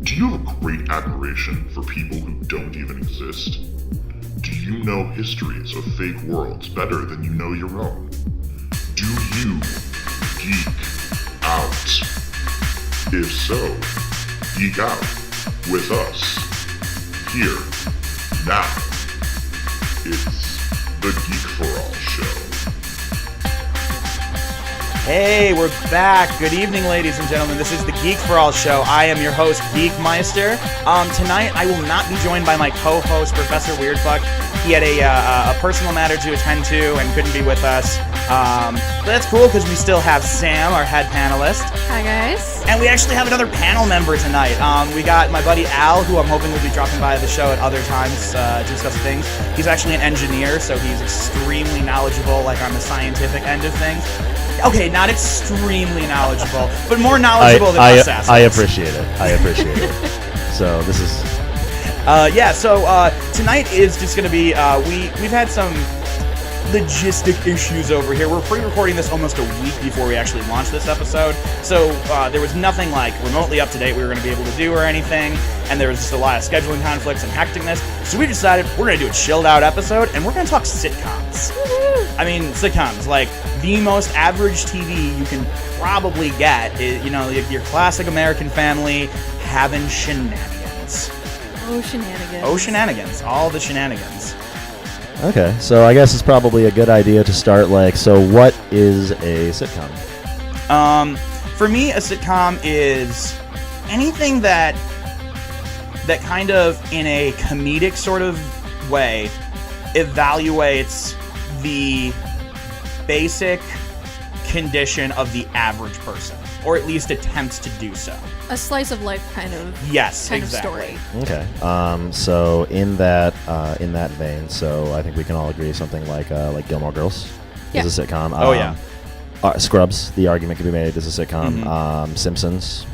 Do you have a great admiration for people who don't even exist? Do you know histories of fake worlds better than you know your own? Do you geek out? If so, geek out with us here now. It's the Geek for All Show. Hey, we're back. Good evening, ladies and gentlemen. This is the Geek for All Show. I am your host, Geekmeister. Tonight, I will not be joined by my co-host, Professor Weirdfuck. He had a personal matter to attend to and couldn't be with us. But that's cool because we still have Sam, our head panelist. Hi, guys. And we actually have another panel member tonight. We got my buddy Al, who I'm hoping will be dropping by the show at other times to discuss things. He's actually an engineer, so he's extremely knowledgeable, like on the scientific end of things. Okay, not extremely knowledgeable, but more knowledgeable than us assholes. I appreciate it. So this is... tonight is just going to be, we've had some logistic issues over here. We're pre-recording this almost a week before we actually launch this episode, so there was nothing like remotely up to date we were going to be able to do or anything, and there was just a lot of scheduling conflicts and hecticness, so we decided we're going to do a chilled out episode, and we're going to talk sitcoms. I mean, sitcoms, like the most average TV you can probably get, your classic American family having shenanigans. Oh, shenanigans. Oh, shenanigans. All the shenanigans. Okay, so I guess it's probably a good idea to start, so what is a sitcom? For me, a sitcom is anything that kind of, in a comedic sort of way, evaluates the basic condition of the average person, or at least attempts to do so. A slice of life kind of exactly. story. Okay, so in that vein, so I think we can all agree something like Gilmore Girls is a sitcom. Scrubs, the argument can be made, is a sitcom. Mm-hmm. Simpsons,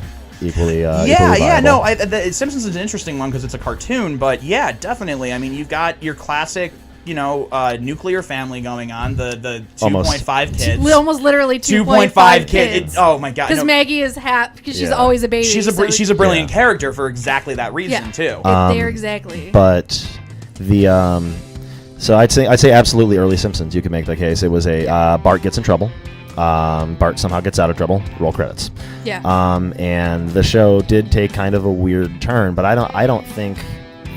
equally viable. Simpsons is an interesting one because it's a cartoon, but yeah, definitely. I mean, you've got your classic, nuclear family going on, the 2.5 kids. Almost literally 2.5 kids. Oh my god. Because Maggie is because she's always a baby. She's a brilliant character for exactly that reason too. There exactly. But the so I'd say absolutely early Simpsons. You could make the case. It was a Bart gets in trouble. Bart somehow gets out of trouble. Roll credits. Yeah. And the show did take kind of a weird turn, but I don't think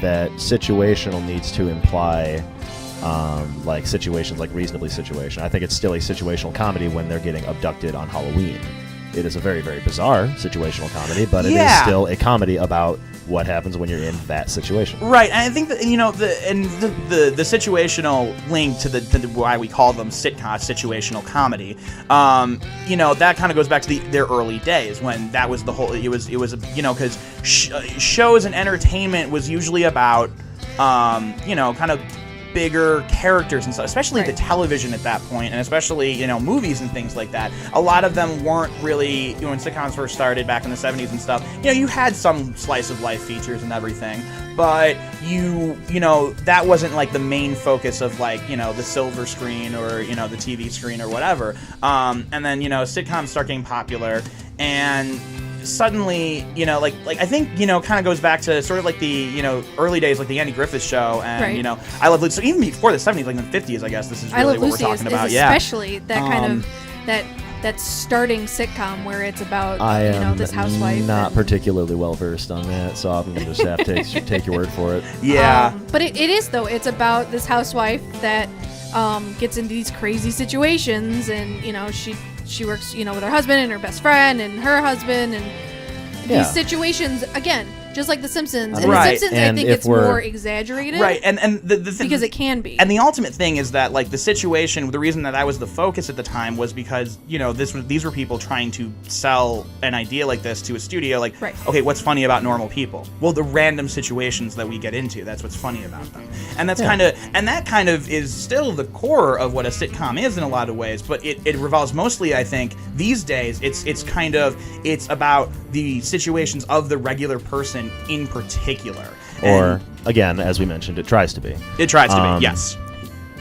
that situational needs to imply situations like reasonably situation. I think it's still a situational comedy when they're getting abducted on Halloween. It is a very, very bizarre situational comedy, but it is still a comedy about what happens when you're in that situation. Right, and I think that the situational link to the why we call them situational comedy. That kind of goes back to their early days when that was the whole. It was because shows and entertainment was usually about kind of bigger characters and stuff, especially the television at that point, and especially movies and things like that. A lot of them weren't really, when sitcoms first started back in the 70s and stuff, you had some slice of life features and everything, but that wasn't like the main focus of the silver screen or the TV screen or whatever. And then sitcoms start getting popular, and suddenly, I think, kind of goes back to sort of like the, early days, like the Andy Griffith Show, and, I Love Lucy. So even before the 70s, like in the 50s, I guess this is really what we're talking about. Especially that kind of, that starting sitcom where it's about, this housewife. Not particularly well versed on that, so I'm going to just have to take your word for it. Yeah. But it is, though. It's about this housewife that gets into these crazy situations, and, she works, with her husband and her best friend and her husband, and these situations, again, just like The Simpsons. And The Simpsons, I think it's more exaggerated. Right, and the thing, because it can be. And the ultimate thing is that, the situation, the reason that was the focus at the time was because, these were people trying to sell an idea like this to a studio, okay, what's funny about normal people? Well, the random situations that we get into, that's what's funny about them. And that's that kind of is still the core of what a sitcom is in a lot of ways, but it revolves mostly, I think, these days, it's about the situations of the regular person in particular. Or, again, as we mentioned, it tries to be. It tries to be, yes.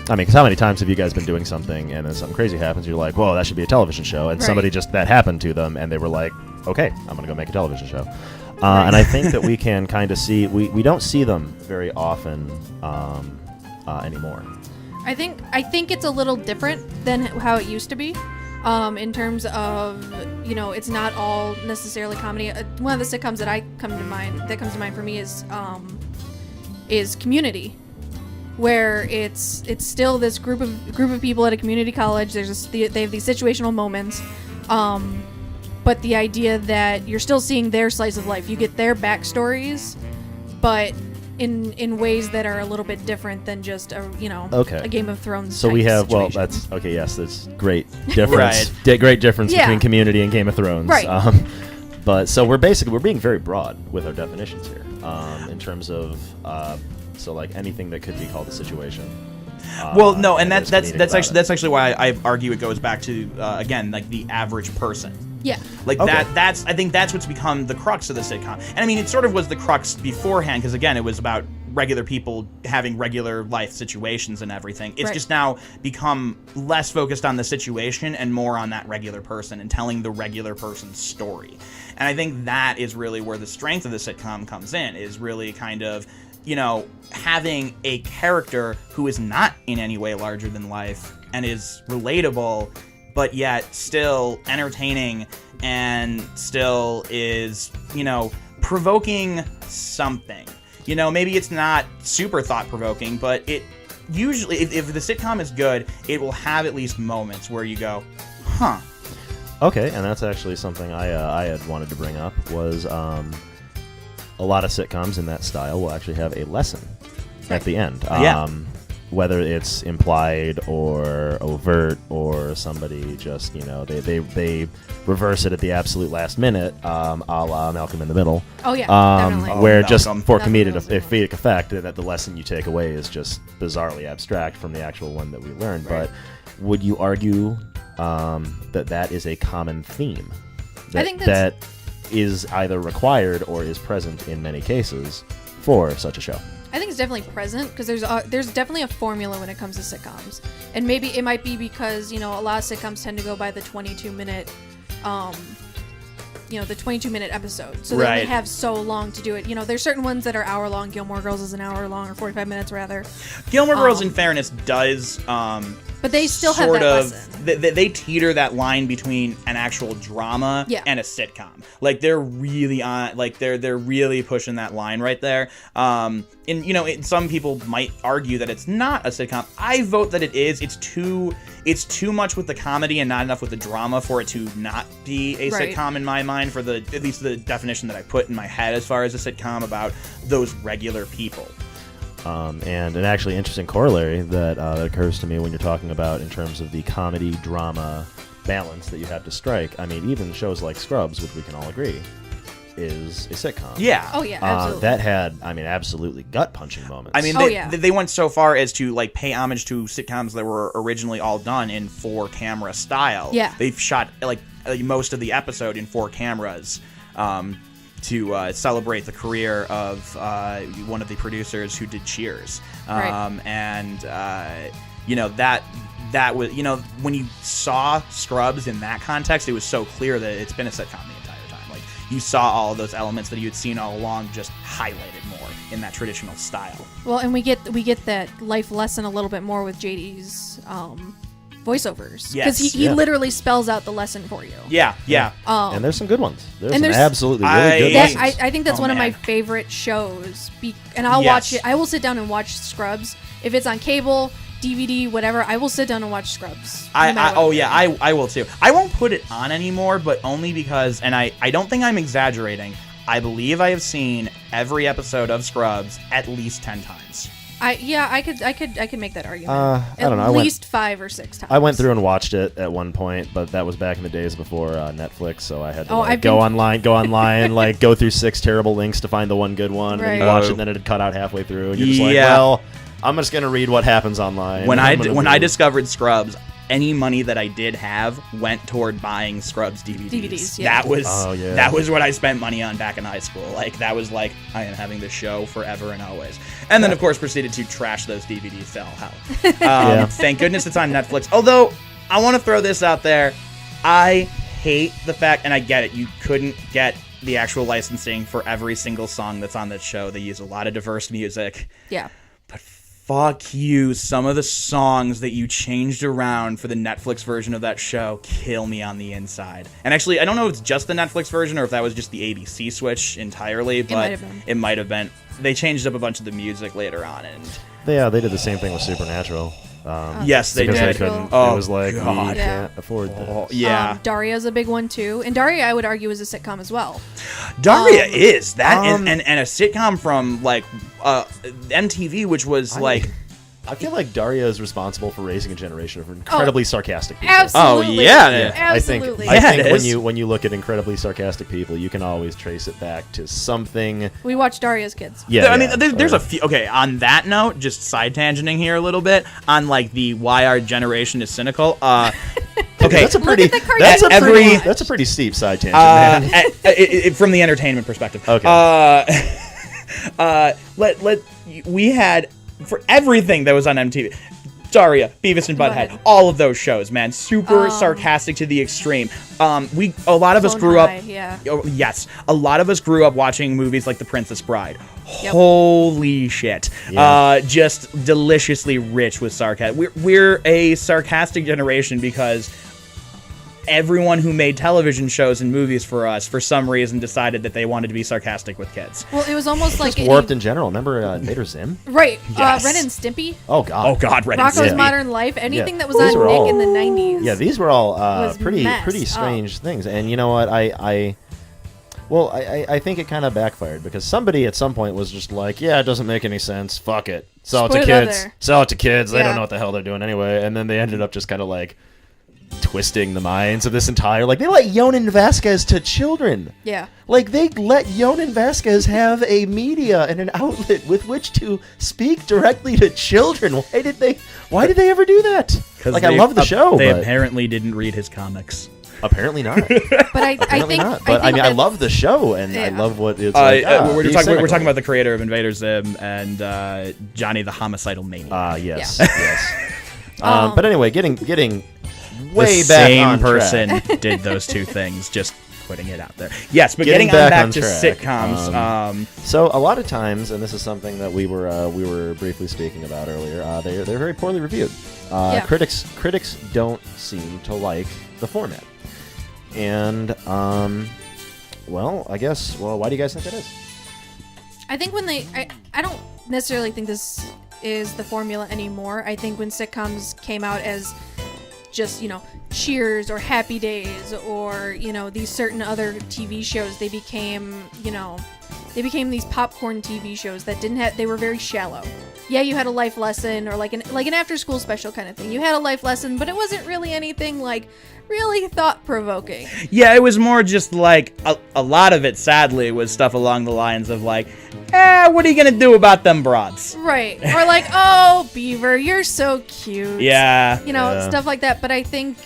I mean, because how many times have you guys been doing something and then something crazy happens, you're like, whoa, that should be a television show, and somebody that happened to them, and they were like, okay, I'm going to go make a television show. And I think that we can kind of see we don't see them very often anymore. I think it's a little different than how it used to be, in terms of, you know, it's not all necessarily comedy. One of the sitcoms that comes to mind for me is Community, where it's still this group of people at a community college. They have these situational moments, but the idea that you're still seeing their slice of life, you get their backstories, but in ways that are a little bit different than just a Game of Thrones. So type we have situation. that's okay. Yes, that's great difference. Great difference Yeah. between Community and Game of Thrones. Right. But so we're being very broad with our definitions here, in terms of so like anything that could be called a situation. Well, no, and there's that's comedic about it. actually why I argue it goes back to again, like the average person. Yeah. Like Okay. I think that's what's become the crux of the sitcom. And I mean, it sort of was the crux beforehand, because again, it was about regular people having regular life situations and everything. It's Right. just now become less focused on the situation and more on that regular person and telling the regular person's story. And I think that is really where the strength of the sitcom comes in, is really kind of, you know, having a character who is not in any way larger than life and is relatable, but yet still entertaining and still is, you know, provoking something. You know, maybe it's not super thought-provoking, but it usually, if the sitcom is good, it will have at least moments where you go, huh. Okay, and that's actually something I had wanted to bring up was a lot of sitcoms in that style will actually have a lesson at the end. Yeah. Whether it's implied or overt, or somebody just, you know, they reverse it at the absolute last minute, a la Malcolm in the Middle. Oh yeah, definitely. Where Malcolm. just for Malcolm comedic effect, that the lesson you take away is just bizarrely abstract from the actual one that we learned. Right. But would you argue that is a common theme? I think that's- that is either required or is present in many cases for such a show. I think it's definitely present, because there's definitely a formula when it comes to sitcoms, and maybe it might be because, you know, a lot of sitcoms tend to go by the 22-minute, the 22-minute episode, so they only Right. have so long to do it. You know, there's certain ones that are hour long. Gilmore Girls is an hour long, or 45 minutes rather. Gilmore Girls, in fairness, does But they still have sort that of lesson. they teeter that line between an actual drama Yeah. and a sitcom. Like they're really on, like they're really pushing that line right there. And you know, some people might argue that it's not a sitcom. I vote that it is. It's too much with the comedy and not enough with the drama for it to not be a Right. sitcom in my mind, for at least the definition that I put in my head as far as a sitcom about those regular people. And an actually interesting corollary that occurs to me when you're talking about in terms of the comedy-drama balance that you have to strike. I mean, even shows like Scrubs, which we can all agree is a sitcom. Yeah. Oh yeah, absolutely. That had, I mean, absolutely gut-punching moments. I mean, Oh, they, yeah. they went so far as to like pay homage to sitcoms that were originally all done in 4-camera style. Yeah. They've shot like most of the episode in 4 cameras to celebrate the career of one of the producers who did Cheers. Right. And you know, that was, you know, when you saw Scrubs in that context, it was so clear that it's been a sitcom the entire time. Like, you saw all of those elements that you had seen all along just highlighted more in that traditional style. Well, and we get that life lesson a little bit more with JD's voiceovers, because Yes. he Yeah. literally spells out the lesson for you. Yeah, yeah. and there's some good ones. There's and some there's- absolutely really good Yes. That, ones. I think that's Oh, one of my man. favorite shows. And I'll Yes. watch it. I will sit down and watch Scrubs. If it's on cable, DVD, whatever, I will sit down and watch Scrubs. no matter what. I will too. I won't put it on anymore, but only because, and I don't think I'm exaggerating, I believe I have seen every episode of Scrubs at least 10 times. I could make that argument. I don't know. At I went- least 5 or 6 times. I went through and watched it at one point, but that was back in the days before Netflix, so I had to I've go been- online, like go through 6 terrible links to find the one good one, and then you Right. watch it, and then it'd cut out halfway through, and you're just like, Yeah. well, I'm just gonna read what happens online. When I'm gonna I do- discovered Scrubs, any money that I did have went toward buying Scrubs DVDs. yeah. That was what I spent money on back in high school. Like, that was like, I am having this show forever and always. And then, of course, proceeded to trash those DVDs to all hell. Yeah. Thank goodness it's on Netflix. Although, I want to throw this out there. I hate the fact, and I get it, you couldn't get the actual licensing for every single song that's on that show. They use a lot of diverse music. Yeah. But fuck you, some of the songs that you changed around for the Netflix version of that show kill me on the inside. And actually, I don't know if it's just the Netflix version or if that was just the ABC switch entirely, but it might have been. They changed up a bunch of the music later on, and they did the same thing with Supernatural. Yes, they because did. They couldn't, Oh, it was like, God. we can't afford that. Oh, yeah. Daria's a big one too, and Daria, I would argue, is a sitcom as well. Daria is that, and a sitcom from like MTV, which was like. I feel like Daria is responsible for raising a generation of incredibly sarcastic people. Absolutely. Oh yeah, Absolutely. I think it is. when you look at incredibly sarcastic people, you can always trace it back to something. We watch Daria's Kids. Yeah, I mean, there's a few. Okay, on that note, just side tangenting here a little bit on like the why our generation is cynical. Okay, that's a pretty Look at the cartoons that's a pretty steep side tangent, man. from the entertainment perspective. Okay. We had for everything that was on MTV. Daria, Beavis and Butthead, all of those shows, man, super sarcastic to the extreme. A lot of us grew up. Yeah. Oh, yes, a lot of us grew up watching movies like The Princess Bride. Yep. Holy shit! Yeah. Just deliciously rich with sarcasm. We're a sarcastic generation because everyone who made television shows and movies for us, for some reason, decided that they wanted to be sarcastic with kids. Well, it was almost like Just warped in general. Remember Invader Zim? right. Yes. Ren and Stimpy, Oh God. Oh God, Red and Rocco's Stimpy. Modern Life, anything Yeah. that was These on were Nick all- in the 90s. Yeah, these were all was pretty messed strange things. And you know what? I think it kind of backfired because somebody at some point was just like, yeah, it doesn't make any sense. Fuck it. Sell it Just to put it out kids. there. Sell it to kids. They Yeah. don't know what the hell they're doing anyway. And then they ended up just kind of like twisting the minds of this entire, like, they let Yonan Vasquez to children. Yeah. Like, they let Yonan Vasquez have a media and an outlet with which to speak directly to children. Why did they ever do that? Like, I love the show, They but apparently didn't read his comics. apparently not. But I Apparently think not. But I mean, I love the show, and I Yeah. love what it's like. We're be talking cynical. about the creator of Invader Zim and Johnny the Homicidal Maniac. Yes, yes. But anyway, getting way the back same on person track. did those two things. Just putting it out there. Yes, but Getting getting back on on to track. sitcoms. So a lot of times, and this is something that we were briefly speaking about earlier, they're very poorly reviewed. Yeah. Critics don't seem to like the format, and I guess why do you guys think that is? I think when I don't necessarily think this is the formula anymore. I think when sitcoms came out as just, Cheers or Happy Days or, these certain other TV shows, they became these popcorn TV shows that they were very shallow. Yeah, you had a life lesson or like an after school special kind of thing. You had a life lesson, but it wasn't really anything like really thought-provoking. Yeah, it was more just like a lot of it, sadly, was stuff along the lines of like, what are you gonna do about them broads? Right. Or like, oh, Beaver, you're so cute. Yeah. Yeah. Stuff like that. But I think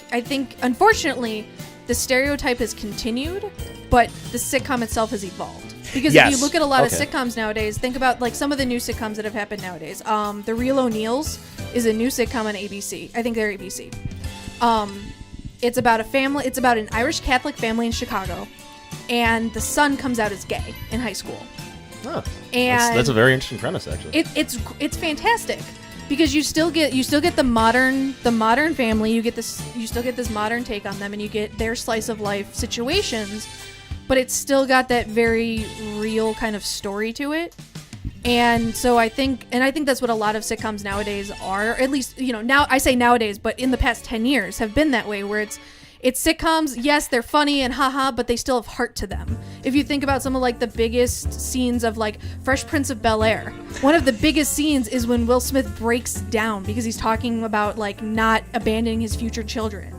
unfortunately the stereotype has continued, but the sitcom itself has evolved. Because if you look at a lot of sitcoms nowadays, think about like some of the new sitcoms that have happened nowadays. The Real O'Neills is a new sitcom on ABC. I think they're ABC. It's about a family. It's about an Irish Catholic family in Chicago, and the son comes out as gay in high school. Huh. And That's a very interesting premise, actually. it's fantastic because you still get the modern family. You still get this modern take on them, and you get their slice of life situations, but it's still got that very real kind of story to it. And so I think that's what a lot of sitcoms nowadays are, or at least, now I say nowadays, but in the past 10 years have been that way, where it's sitcoms. Yes, they're funny and haha, but they still have heart to them. If you think about some of like the biggest scenes of like Fresh Prince of Bel-Air, one of the biggest scenes is when Will Smith breaks down because he's talking about like not abandoning his future children.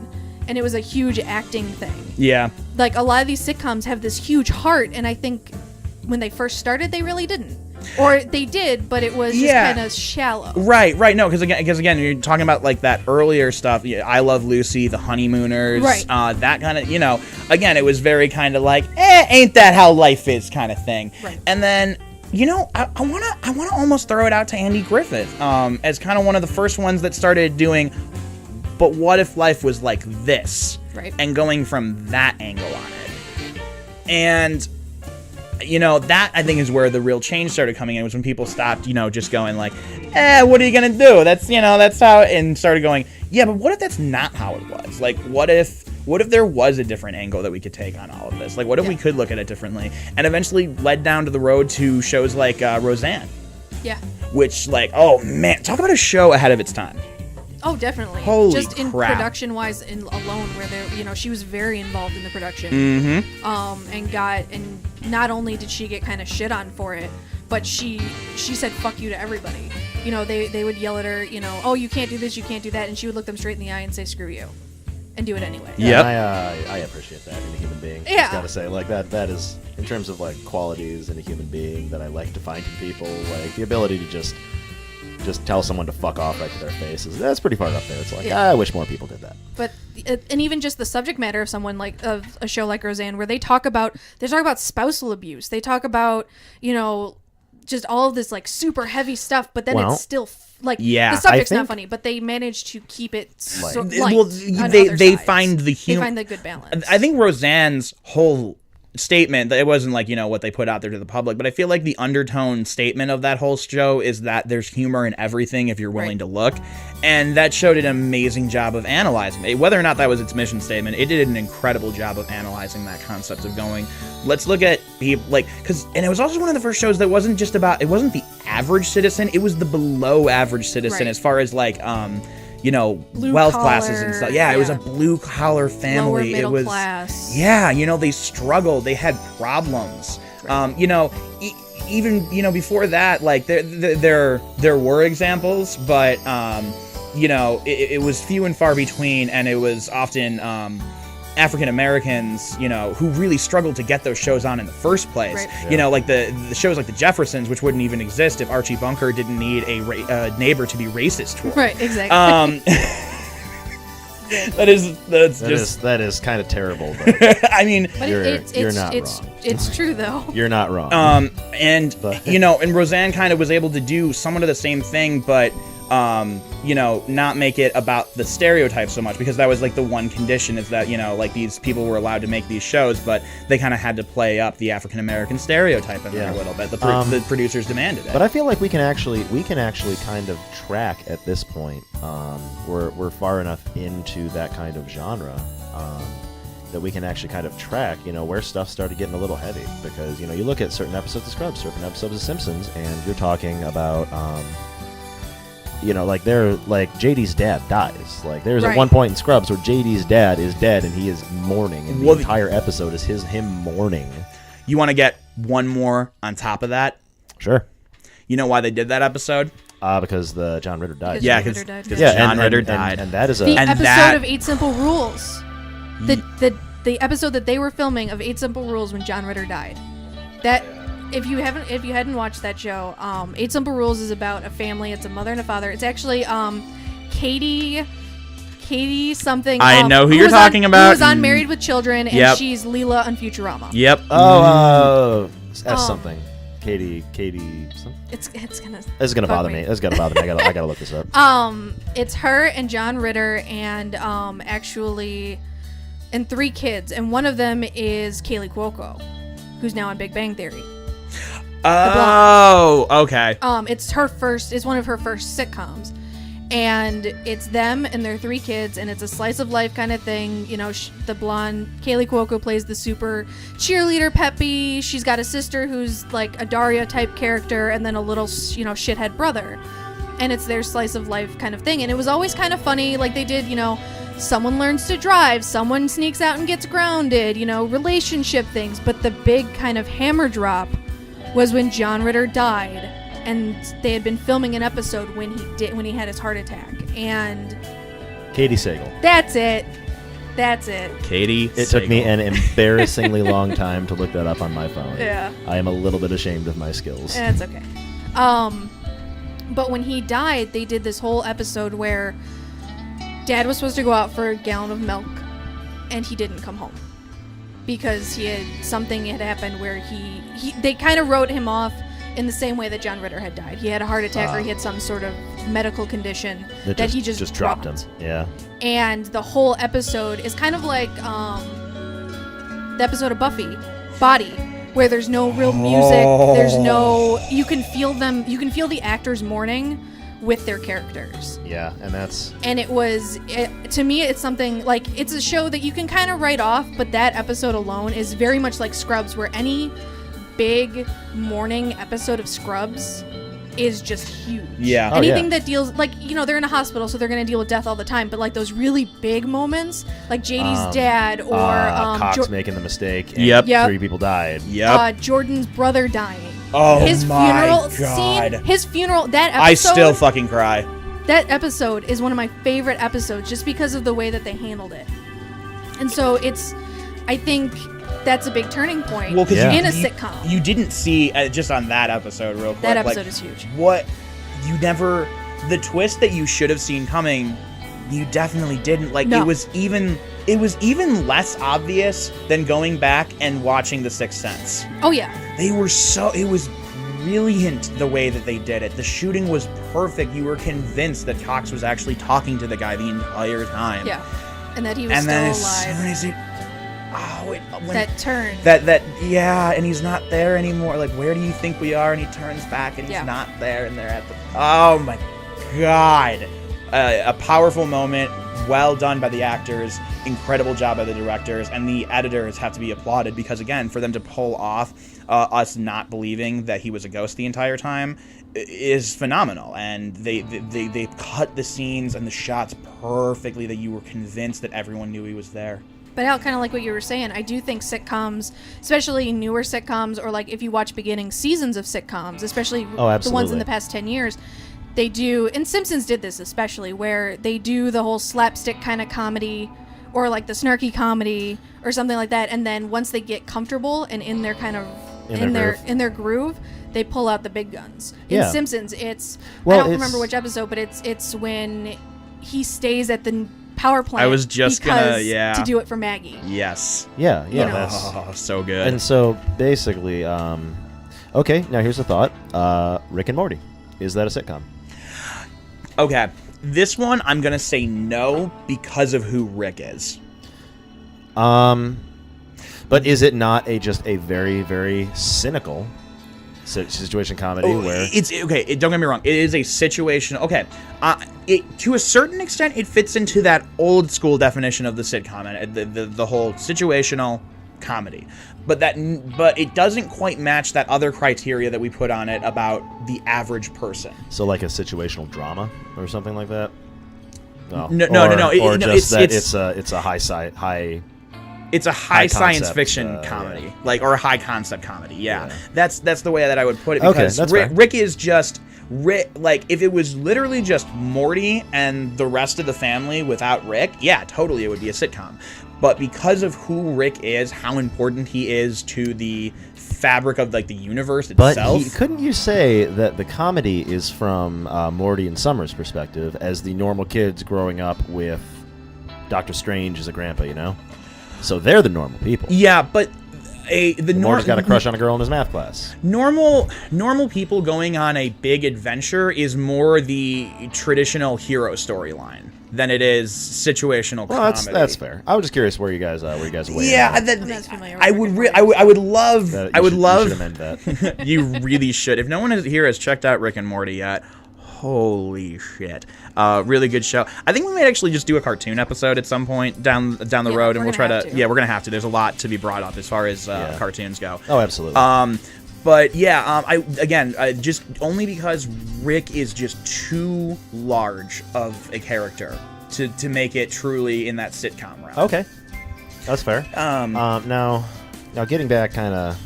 And it was a huge acting thing. Yeah. Like a lot of these sitcoms have this huge heart, and I think when they first started, they really didn't. Or they did, but it was just kind of shallow. Right. No, because again, you're talking about like that earlier stuff. I Love Lucy, The Honeymooners, Right. That kind of, again, it was very kind of like, ain't that how life is kind of thing. Right. And then, I wanna almost throw it out to Andy Griffith as kind of one of the first ones that started doing, but what if life was like this? Right. And going from that angle on it. And that I think is where the real change started coming in, was when people stopped, just going like, what are you going to do? That's how, and started going, yeah, but what if that's not how it was? Like, what if there was a different angle that we could take on all of this? Like, what if we could look at it differently? And eventually led down to the road to shows like Roseanne. Yeah. Which, like, oh man, talk about a show ahead of its time. Oh, definitely. Holy Just in crap. production-wise, alone, where she was very involved in the production. Mm-hmm. And not only did she get kind of shit on for it, but she said fuck you to everybody. They would yell at her, oh, you can't do this, you can't do that, and she would look them straight in the eye and say screw you, and do it anyway. Yep. I appreciate that in a human being. Yeah. Just gotta say, like, that is, in terms of like qualities in a human being that I like to find in people, like the ability to just tell someone to fuck off right to their faces. That's pretty far up there. It's like, I wish more people did that. But and even just the subject matter of someone like of a show like Roseanne, where they talk about spousal abuse. They talk about just all of this like super heavy stuff, but then it's still the subject's not funny, but they manage to keep it they find the humor. They find the good balance. I think Roseanne's whole statement, that it wasn't like what they put out there to the public, but I feel like the undertone statement of that whole show is that there's humor in everything if you're willing to look, and that show did an amazing job of analyzing it. Whether or not that was its mission statement, it did an incredible job of analyzing that concept of going, let's look at people, like, and it was also one of the first shows that wasn't just about, it wasn't the average citizen, it was the below average citizen, as far as like wealth classes and stuff. Yeah, it was a blue collar family. Lower middle it was class. Yeah, they struggled. They had problems. Even before that, like there were examples, but it was few and far between, and it was often African Americans, who really struggled to get those shows on in the first place. Right. Yeah. Like the shows like The Jeffersons, which wouldn't even exist if Archie Bunker didn't need a neighbor to be racist toward. Right, exactly. That is kind of terrible. But I mean, but you're not wrong. It's true though. You're not wrong. And Roseanne kind of was able to do somewhat of the same thing, but not make it about the stereotype so much, because that was like the one condition, is that like these people were allowed to make these shows, but they kind of had to play up the African American stereotype in there a little bit. The producers demanded it. But I feel like we can actually kind of track at this point. We're far enough into that kind of genre that we can actually kind of track, where stuff started getting a little heavy, because you look at certain episodes of Scrubs, certain episodes of Simpsons, and you're talking about like JD's dad dies. Like there's at one point in Scrubs where JD's dad is dead and he is mourning, and the entire episode is him mourning. You want to get one more on top of that? Sure. You know why they did that episode? Because John Ritter died. Because John Ritter died. And that is the episode of 8 Simple Rules. The episode that they were filming of 8 Simple Rules when John Ritter died. That. If you hadn't watched that show, 8 Simple Rules is about a family. It's a mother and a father. It's actually Katie something. I know who you're talking about. Who was on Married with Children, and she's Leela on Futurama. Yep. S something. Katie. Something? It's gonna bother me. It's gonna bother me. I gotta look this up. It's her and John Ritter and actually, and 3 kids, and one of them is Kaylee Cuoco, who's now on Big Bang Theory. Oh, okay. It's one of her first sitcoms, and it's them and their 3 kids, and it's a slice of life kind of thing. The blonde Kaylee Cuoco plays the super cheerleader Peppy. She's got a sister who's like a Daria type character, and then a little shithead brother, and it's their slice of life kind of thing. And it was always kind of funny. Like they did, someone learns to drive, someone sneaks out and gets grounded, relationship things. But the big kind of hammer drop was when John Ritter died, and they had been filming an episode when he had his heart attack. And Katie Sagal. That's it. Katie It took me an embarrassingly long time to look that up on my phone. Yeah. I am a little bit ashamed of my skills. That's okay. But when he died, they did this whole episode where Dad was supposed to go out for a gallon of milk, and he didn't come home because something had happened where they kind of wrote him off in the same way that John Ritter had died. He had a heart attack or he had some sort of medical condition that he just dropped him. Yeah. And the whole episode is kind of like the episode of Buffy, Body, where there's no real music. There's no. You can feel them. You can feel the actors mourning with their characters. Yeah, and that's... And to me, it's something like, it's a show that you can kind of write off, but that episode alone is very much like Scrubs, where any big morning episode of Scrubs is just huge. Yeah. Anything that deals, like, they're in a hospital, so they're going to deal with death all the time, but like those really big moments, like JD's dad, or Cox making the mistake, and Yep. 3 people died. Yep. Jordan's brother dying. Oh his my funeral God. scene, his funeral, that episode. I still fucking cry. That episode is one of my favorite episodes just because of the way that they handled it. And so I think that's a big turning point Well, 'cause in a sitcom. You didn't see, just on that episode real quick. That episode is huge. The twist that you should have seen coming, you definitely didn't. Like, No. it was even less obvious than going back and watching The Sixth Sense. Oh, yeah. It was brilliant the way that they did it. The shooting was perfect. You were convinced that Cox was actually talking to the guy the entire time. Yeah. And that he was And then still as alive. soon as when That turn. and he's not there anymore. Like, where do you think we are? And he turns back and he's not there, and they're at the... Oh my God. A powerful moment. Well done by the actors. Incredible job by the directors, and the editors have to be applauded, because again, for them to pull off us not believing that he was a ghost the entire time is phenomenal. And they cut the scenes and the shots perfectly, that you were convinced that everyone knew he was there. But Al, kind of like what you were saying, I do think sitcoms, especially newer sitcoms, or like if you watch beginning seasons of sitcoms, especially the ones in the past 10 years, they do, and Simpsons did this especially, where they do the whole slapstick kind of comedy, or like the snarky comedy, or something like that, and then once they get comfortable and in their kind of in their groove, they pull out the big guns. In Simpsons, I don't remember which episode, but it's when he stays at the power plant. I was just to do it for Maggie. Yes. Yeah, You know. that's So good. And so basically, okay, now here's a thought. Rick and Morty, is that a sitcom? Okay, this one I'm gonna say no, because of who Rick is. But is it not just a very, very cynical situation comedy where It's okay? Don't get me wrong. It is a situation. Okay, to a certain extent, it fits into that old school definition of the sitcom, and the whole situational comedy. But it doesn't quite match that other criteria that we put on it about the average person. So like a situational drama or something like that? No. It's a high It's a high science concept, fiction comedy, or a high concept comedy. Yeah. Yeah. That's the way that I would put it. Okay, Because that's fair. Rick is just like, if it was literally just Morty and the rest of the family without Rick, yeah, totally, it would be a sitcom. But because of who Rick is, how important he is to the fabric of like the universe itself. But couldn't you say that the comedy is from Morty and Summer's perspective, as the normal kids growing up with Doctor Strange as a grandpa, you know? So they're the normal people. Yeah, but Morty's got a crush on a girl in his math class. Normal people going on a big adventure is more the traditional hero storyline than it is situational comedy. That's fair. I was just curious where you guys weigh. Yeah, I'm not familiar with I would love. You should amend that. You really should. If no one here has checked out Rick and Morty yet, holy shit! Really good show. I think we might actually just do a cartoon episode at some point down the road, and we'll try to. Yeah, we're gonna have to. There's a lot to be brought up as far as cartoons go. Oh, absolutely. But yeah, just only because Rick is just too large of a character to make it truly in that sitcom route. Okay, that's fair. Now getting back kind of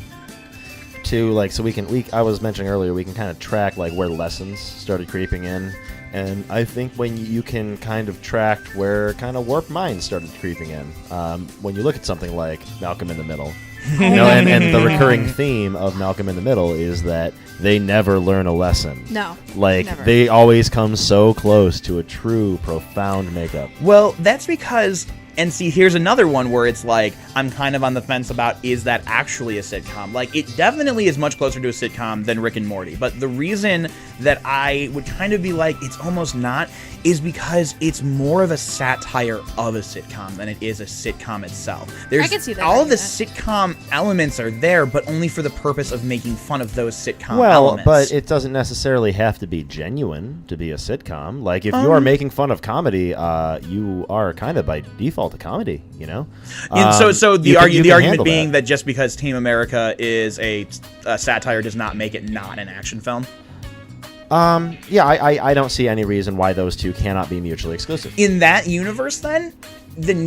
to like, so I was mentioning earlier, we can kind of track like where lessons started creeping in, and I think when you can kind of track where kind of warped minds started creeping in, when you look at something like Malcolm in the Middle. And the recurring theme of Malcolm in the Middle is that they never learn a lesson. No. Like, never. They always come so close to a true, profound makeup. Well, that's because, And see, here's another one where it's like, I'm kind of on the fence about, is that actually a sitcom? Like, it definitely is much closer to a sitcom than Rick and Morty. But the reason that I would kind of be like, it's almost not, is because it's more of a satire of a sitcom than it is a sitcom itself. I can see that all of the argument. sitcom elements are there, but only for the purpose of making fun of those sitcom Well, elements. but it doesn't necessarily have to be genuine to be a sitcom. Like, if you are making fun of comedy, you are kind of by default a comedy, you know? And so the you can argument handle being that just because Team America is a satire does not make it not an action film. Yeah, I don't see any reason why those two cannot be mutually exclusive. In that universe, then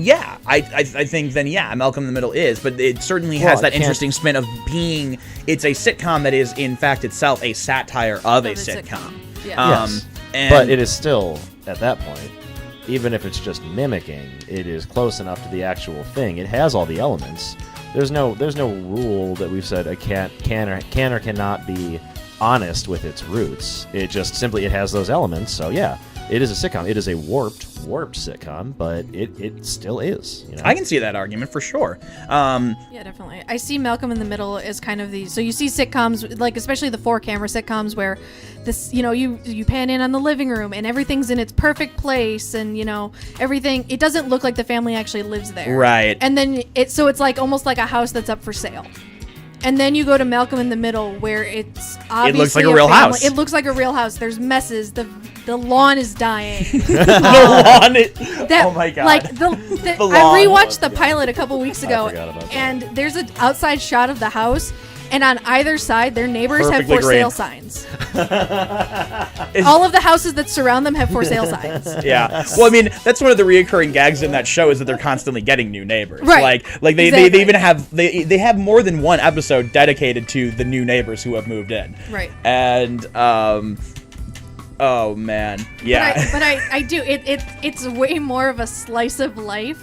yeah, I think then yeah, Malcolm in the Middle is, but it certainly has that interesting spin of being it's a sitcom that is in fact itself a satire of a sitcom. Yeah. Yes. And But it is still, at that point, even if it's just mimicking, it is close enough to the actual thing. It has all the elements. There's no rule that we've said it can or cannot be honest with its roots. It just simply it has those elements. So yeah, it is a sitcom. It is a warped sitcom, but it still is. You know? I can see that argument for sure. Yeah, definitely. I see Malcolm in the Middle as kind of the, so you see sitcoms, like especially the 4-camera sitcoms where this, you know, you pan in on the living room and everything's in its perfect place, and you know, everything, it doesn't look like the family actually lives there. Right. And then it's like almost like a house that's up for sale. And then you go to Malcolm in the Middle, where it's obviously looks like a real family. house. It looks like a real house. There's messes. The lawn is dying. The lawn. That, Oh my God. Like The I lawn. rewatched the pilot a couple weeks ago, forgot about that. and there's an outside shot of the house, and on either side, their neighbors have Perfectly for sale green. signs. All of the houses that surround them have for sale signs. Yeah. Well, I mean, that's one of the reoccurring gags in that show is that they're constantly getting new neighbors. Right. Like they Exactly. even have they have more than one episode dedicated to the new neighbors who have moved in. Right. And oh man. Yeah. But I do. It's way more of a slice of life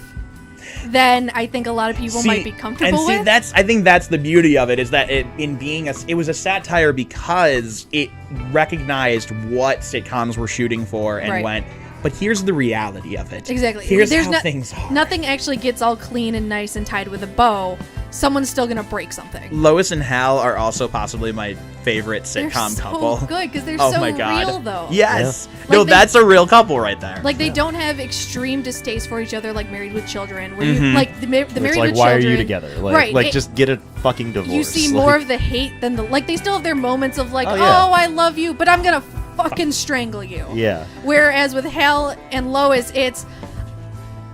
than I think a lot of people might be comfortable with. I think that's the beauty of it, is that it was a satire because it recognized what sitcoms were shooting for and Right. went, but here's the reality of it. Exactly. Here's how things are. Nothing actually gets all clean and nice and tied with a bow. Someone's still gonna break something. Lois and Hal are also possibly my favorite They're sitcom so couple. good because they're Oh so my God. real though. Yes. Like No, they- that's a real couple right there. Like they don't have extreme distaste for each other, like Married with Children. Where you like the Married It's with like, Children. why are you together? Like, Right. like just get a fucking divorce. You see more of the hate than the like. They still have their moments of like, Oh, oh, yeah. I love you, but I'm gonna fucking strangle you. Yeah. Whereas with Hal and Lois, it's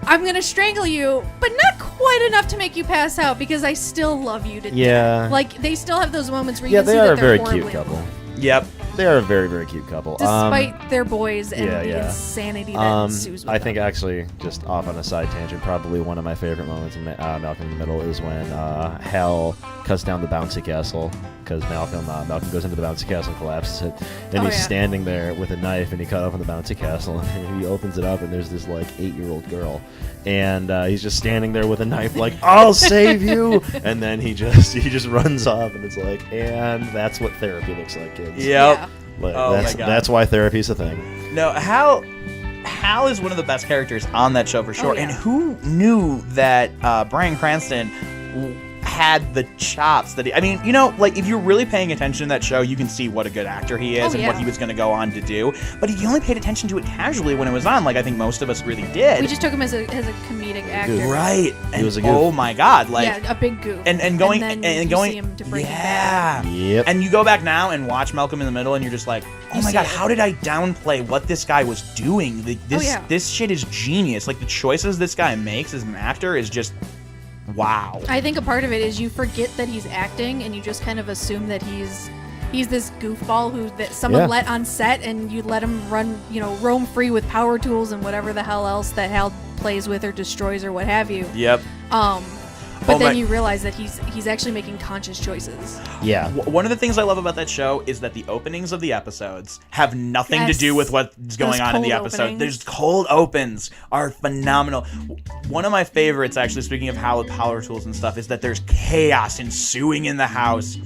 I'm gonna strangle you, but not quite enough to make you pass out because I still love you to Yeah. death. Like they still have those moments where you Yeah, can see they that are a they're very horribly cute couple. Yep. They are a very, very cute couple. despite their boys and yeah, the yeah. insanity that ensues with I think them. actually, just off on a side tangent, probably one of my favorite moments in Malcolm in the Middle is when Hal cuts down the bouncy castle because Malcolm goes into the bouncy castle and collapses it, and he's yeah. standing there with a knife and he cut open the bouncy castle and he opens it up and there's this like 8-year-old girl and he's just standing there with a knife like I'll save you, and then he just runs off and it's like, and that's what therapy looks like, kids. Yep. Yeah. But Oh my God. that's why therapy's a thing. No, Hal is one of the best characters on that show for sure. yeah. And who knew that Bryan Cranston had the chops that I mean, you know, like if you're really paying attention to that show, you can see what a good actor he is Oh, and what yeah. he was going to go on to do. But he only paid attention to it casually when it was on, like I think most of us really did. We just took him as a comedic actor. Right. And was a goof. oh my God, like yeah, a big goof. and going then and you going see him to Breaking yeah. Bad. Yep. And you go back now and watch Malcolm in the Middle and you're just like, oh You my see God, it. how did I downplay what this guy was doing? This shit is genius. Like the choices this guy makes as an actor is just wow. I think a part of it is you forget that he's acting and you just kind of assume that he's this goofball that someone Yeah. let on set, and you let him run, roam free with power tools and whatever the hell else that Hal plays with or destroys or what have you. Yep. But Oh then my- you realize that he's actually making conscious choices. Yeah. One of the things I love about that show is that the openings of the episodes have nothing to Yes. do with what's going Those on in the cold episode. openings. There's cold opens are phenomenal. One of my favorites, actually, speaking of Hal with power tools and stuff, is that there's chaos ensuing in the house,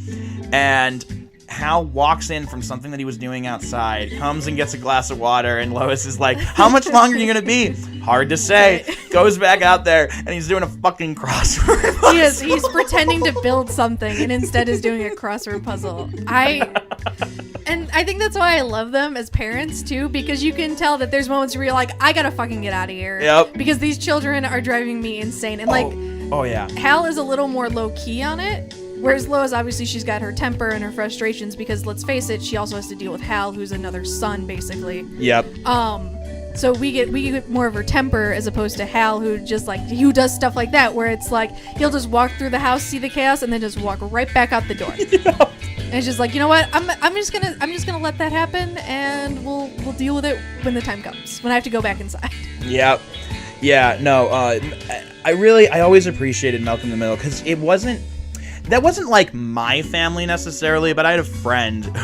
and Hal walks in from something that he was doing outside, comes and gets a glass of water, and Lois is like, how much longer are you going to be? Hard to say. Goes back out there, and he's doing a fucking crossword puzzle. He's pretending to build something, and instead is doing a crossword puzzle. And I think that's why I love them as parents, too, because you can tell that there's moments where you're like, I gotta fucking get out of here. Yep. Because these children are driving me insane. And, like, Oh, yeah. Hal is a little more low-key on it, whereas Lois, obviously, she's got her temper and her frustrations because, let's face it, she also has to deal with Hal, who's another son, basically. Yep. So we get more of her temper as opposed to Hal, who does stuff like that, where it's like he'll just walk through the house, see the chaos, and then just walk right back out the door. Yep. And it's just like, you know what? I'm just gonna let that happen, and we'll deal with it when the time comes, when I have to go back inside. Yep. Yeah. No. I always appreciated Malcolm in the Middle because that wasn't like my family necessarily, but I had a friend.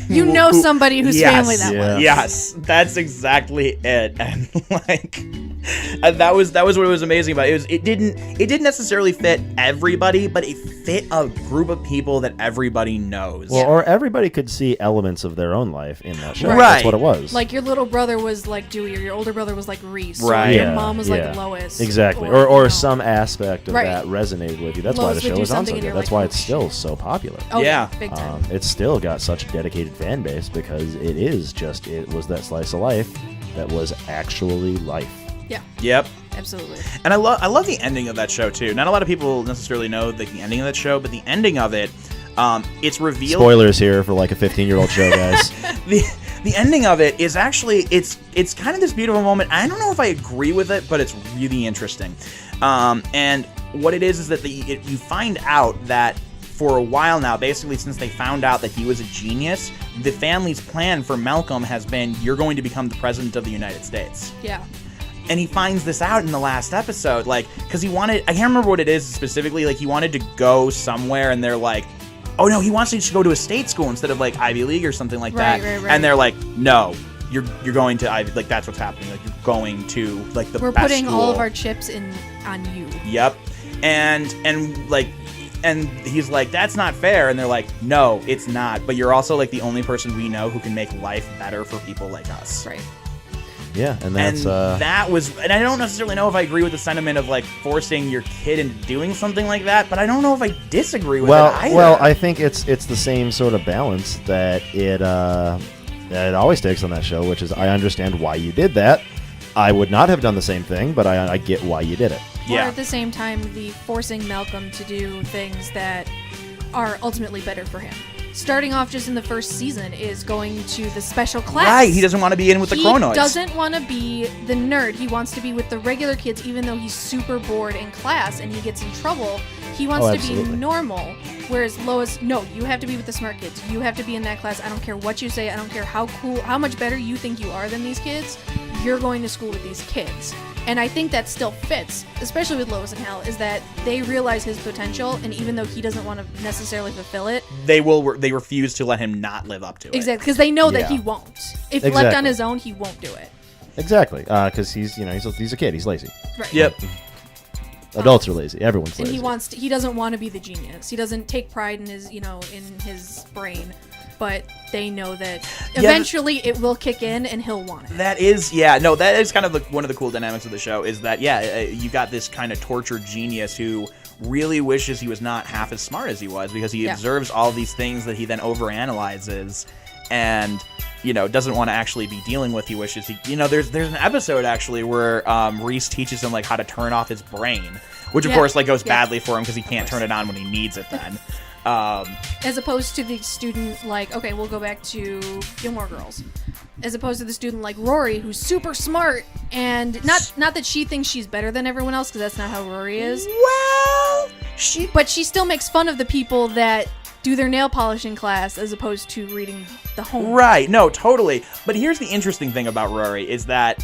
You know somebody whose family that was. Yes, that's exactly it, and like that was what was amazing about it. It didn't necessarily fit everybody, but it fit a group of people that everybody knows. Well, or everybody could see elements of their own life in that show. Right. That's what it was. Like your little brother was like Dewey, or your older brother was like Reese, Right. or your Yeah, mom was yeah. like Lois. Exactly. or Or you know. some aspect of Right. that resonated with you. That's Lois why would the show do is on so something and good. you're That's like, why oh, it's still so popular. Oh Yeah. big time. It's still got such a dedicated fan base because it was that slice of life that was actually life. Yeah, Yep. absolutely. And I love the ending of that show too. Not a lot of people necessarily know the ending of that show, but the ending of it, it's revealed. Spoilers here for like a 15-year-old show, guys. The ending of it is actually it's kind of this beautiful moment. I don't know if I agree with it, but it's really interesting. And what it is that you find out that for a while now, basically since they found out that he was a genius, the family's plan for Malcolm has been, you're going to become the president of the United States. Yeah. And he finds this out in the last episode, like, because I can't remember what it is specifically, like, he wanted to go somewhere, and they're like, oh no, he wants to go to a state school instead of, like, Ivy League or something like that. Right. And they're like, no, you're going to Ivy, like, that's what's happening, like, you're going to, like, the We're best putting school. all of our chips on you. Yep. And he's like, that's not fair. And they're like, no, it's not. But you're also like the only person we know who can make life better for people like us. Right. Yeah, and that's and I don't necessarily know if I agree with the sentiment of like forcing your kid into doing something like that, but I don't know if I disagree with it either. Well, I think it's the same sort of balance that it always takes on that show, which is I understand why you did that. I would not have done the same thing, but I get why you did it. Yeah. Or at the same time, the forcing Malcolm to do things that are ultimately better for him. Starting off just in the first season is going to the special class. Right, he doesn't want to be in with the Chronoids. He doesn't want to be the nerd. He wants to be with the regular kids, even though he's super bored in class and he gets in trouble. He wants to be normal. Whereas Lois, no, you have to be with the smart kids. You have to be in that class. I don't care what you say. I don't care how much better you think you are than these kids. You're going to school with these kids. And I think that still fits, especially with Lois and Hal, is that they realize his potential, and even though he doesn't want to necessarily fulfill it, they refuse to let him not live up to it. exactly, because they know that Yeah. he won't. If left on his own, he won't do it. Exactly, because he's a kid. He's lazy. Right. Yep. Adults are lazy. Everyone's And lazy. he doesn't want to be the genius. He doesn't take pride in his, in his brain, but they know that eventually it will kick in and he'll want it. That is kind of one of the cool dynamics of the show is that, you got this kind of tortured genius who really wishes he was not half as smart as he was because he observes all these things that he then overanalyzes and, doesn't want to actually be dealing with. He wishes there's an episode actually where Reese teaches him like how to turn off his brain, which of course goes badly for him because he can't turn it on when he needs it then. As opposed to the student okay, we'll go back to Gilmore Girls. As opposed to the student like Rory, who's super smart, and not that she thinks she's better than everyone else, because that's not how Rory is. Well, But she still makes fun of the people that do their nail polishing class as opposed to reading the homework. Right, no, totally. But here's the interesting thing about Rory is that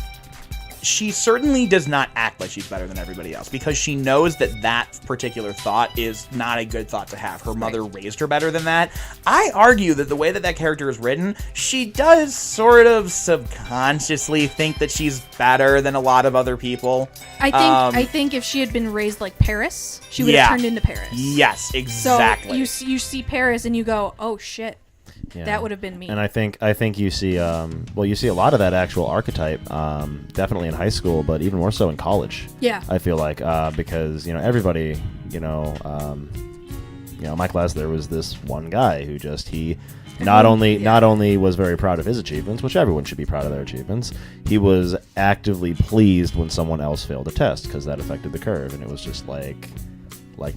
she certainly does not act like she's better than everybody else because she knows that particular thought is not a good thought to have. Her mother raised her better than that. I argue that the way that character is written, she does sort of subconsciously think that she's better than a lot of other people. I think if she had been raised like Paris, she would have turned into Paris. Yes, exactly. So you see Paris and you go, oh shit. Yeah. That would have been me. And I think you see you see a lot of that actual archetype definitely in high school, but even more so in college. Yeah. I feel like because everybody my class, there was this one guy who not only was very proud of his achievements, which everyone should be proud of their achievements, he was actively pleased when someone else failed a test because that affected the curve, and it was just like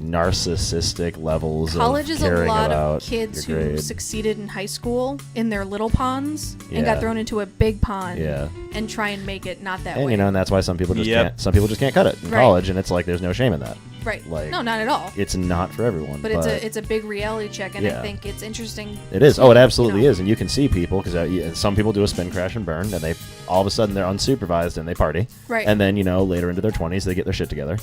narcissistic levels College of is a caring lot about of kids who your grade. Succeeded in high school in their little ponds and Yeah. got thrown into a big pond Yeah. and try and make it not that And way. and that's why some people just Yep. can't. Some people just can't cut it in Right. college, and it's like there's no shame in that. Right. Like, No, not at all. It's not for everyone. But it's a big reality check, and Yeah. I think it's interesting. It is. Oh, it absolutely you know. is, and you can see people because some people do a spin, crash, and burn, and they all of a sudden they're unsupervised and they party. Right. And then later into their 20s they get their shit together.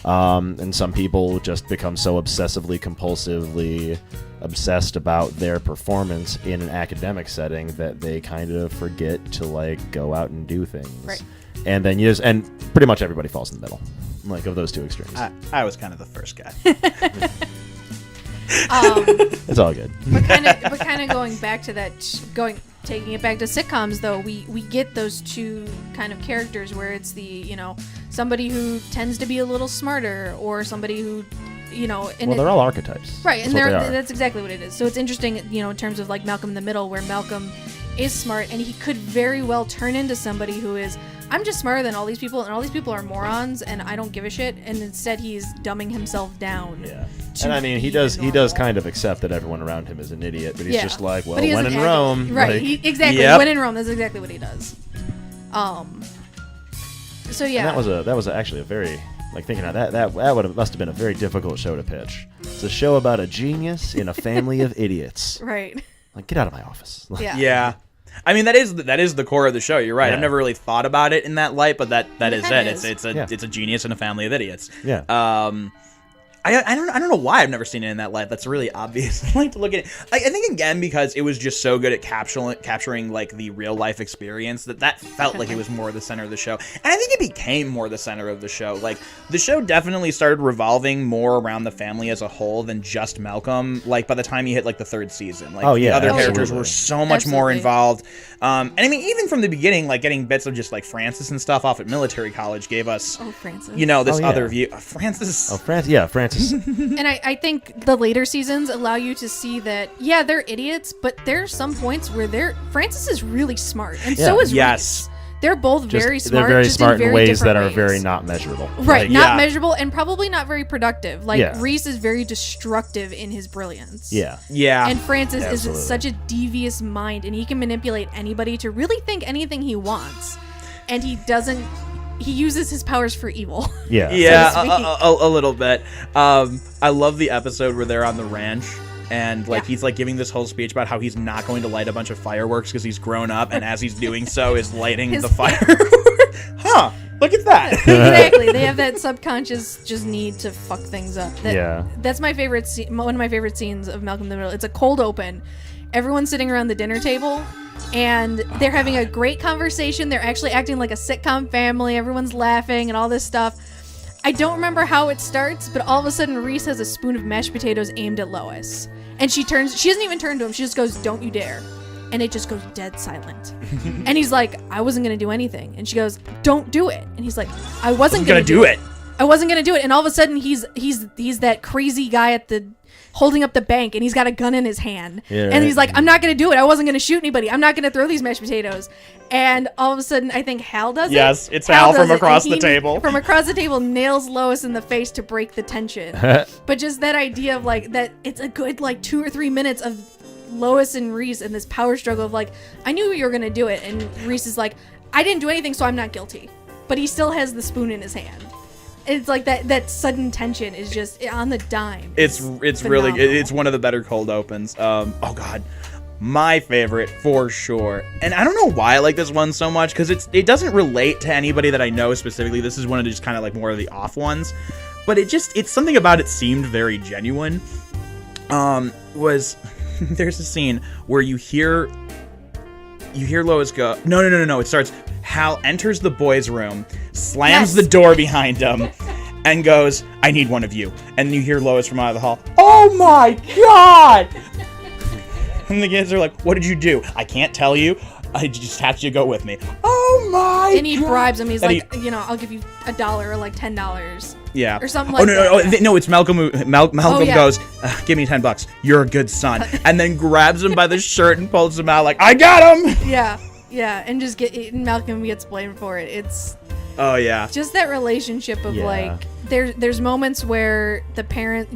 And some people just become so obsessively, compulsively obsessed about their performance in an academic setting that they kind of forget to go out and do things. Right. And then and pretty much everybody falls in the middle, of those two extremes. I was kind of the first guy. It's all good. But kind of going back to that, taking it back to sitcoms though, we get those two kind of characters where it's the somebody who tends to be a little smarter or somebody who and They're all archetypes. right, and That's what they are. that's exactly what it is. So it's interesting, in terms of Malcolm in the Middle, where Malcolm is smart and he could very well turn into somebody who is, I'm just smarter than all these people, and all these people are morons, and I don't give a shit. And instead, he's dumbing himself down. Yeah. to And I mean, he be does normal. kind of accept that everyone around him is an idiot, but he's just like, well, But he when doesn't in act- Rome. right? Exactly. Yep. When in Rome, that's exactly what he does. So yeah, And that was actually a very, thinking of that must have been a very difficult show to pitch. It's a show about a genius in a family of idiots. right. Get out of my office. Yeah. Yeah. I mean, that is the core of the show. You're right. Yeah. I've never really thought about it in that light, but that is kinda it. is. It's Yeah. a genius in a family of idiots. Yeah. I don't know why I've never seen it in that light. That's really obvious. I like to look at it. I think again because it was just so good at capturing the real life experience that felt like it was more the center of the show. And I think it became more the center of the show. The show definitely started revolving more around the family as a whole than just Malcolm. By the time you hit the third season, Oh, yeah, the other absolutely. characters were so much more Absolutely. involved. And I mean even from the beginning, getting bits of just Francis and stuff off at military college gave us Oh, Francis. this Oh, yeah. other view. Francis. Oh, Francis. And I think the later seasons allow you to see that, yeah, they're idiots, but there are some points where Francis is really smart, and so Yeah. is Yes. Reese. They're both very smart. They're very just smart in very ways that different are very ways. not measurable. Right, not yeah. measurable, and probably not very productive. Yeah. Reese is very destructive in his brilliance. Yeah. Yeah. And Francis Absolutely. is such a devious mind, and he can manipulate anybody to really think anything he wants. And he doesn't. He uses his powers for evil. Yeah. Yeah, so to speak. a little bit. I love the episode where they're on the ranch and he's giving this whole speech about how he's not going to light a bunch of fireworks because he's grown up, and as he's doing so is lighting the fireworks. Huh? Look at that. Exactly. They have that subconscious just need to fuck things up. Yeah. That's my favorite one of my favorite scenes of Malcolm in the Middle. It's a cold open. Everyone's sitting around the dinner table and they're having a great conversation. They're actually acting like a sitcom family. Everyone's laughing and all this stuff. I don't remember how it starts, but all of a sudden Reese has a spoon of mashed potatoes aimed at Lois. And she doesn't even turn to him. She just goes, "Don't you dare." And it just goes dead silent. And he's like, "I wasn't going to do anything." And she goes, "Don't do it." And he's like, "I wasn't going to do it. I wasn't going to do it." And all of a sudden he's that crazy guy holding up the bank, and he's got a gun in his hand. Yeah, and right. he's like, "I'm not going to do it. I wasn't going to shoot anybody. I'm not going to throw these mashed potatoes." And all of a sudden, I think Hal does it. Yes, it's Hal from does it, across and the table. From across the table, nails Lois in the face to break the tension. But just that idea of that it's a good 2 or 3 minutes of Lois and Reese and this power struggle of I knew you were going to do it. And Reese is like, "I didn't do anything, so I'm not guilty." But he still has the spoon in his hand. It's that sudden tension is just on the dime. It's really phenomenal. it's one of the better cold opens. Oh god, my favorite for sure. And I don't know why I like this one so much because it doesn't relate to anybody that I know specifically. This is one of just kind of more of the off ones, but it's something about it seemed very genuine. Was there's a scene where you hear Lois go, no, it starts, Hal enters the boys' room, slams Yes. the door behind him, and goes, "I need one of you." And you hear Lois from out of the hall, "Oh my god!" And the kids are like, what did you do? I can't tell you. I just have you to go with me. Oh my And he God. bribes him. He's And like, I'll give you $1 or like $10. Yeah. Or something like no, that. No, it's Malcolm. Malcolm yeah. goes, give me $10. You're a good son. And then grabs him by the shirt and pulls him out like, I got him. Yeah. And just and Malcolm gets blamed for it. It's Oh, yeah. just that relationship of like, there's moments where the parent,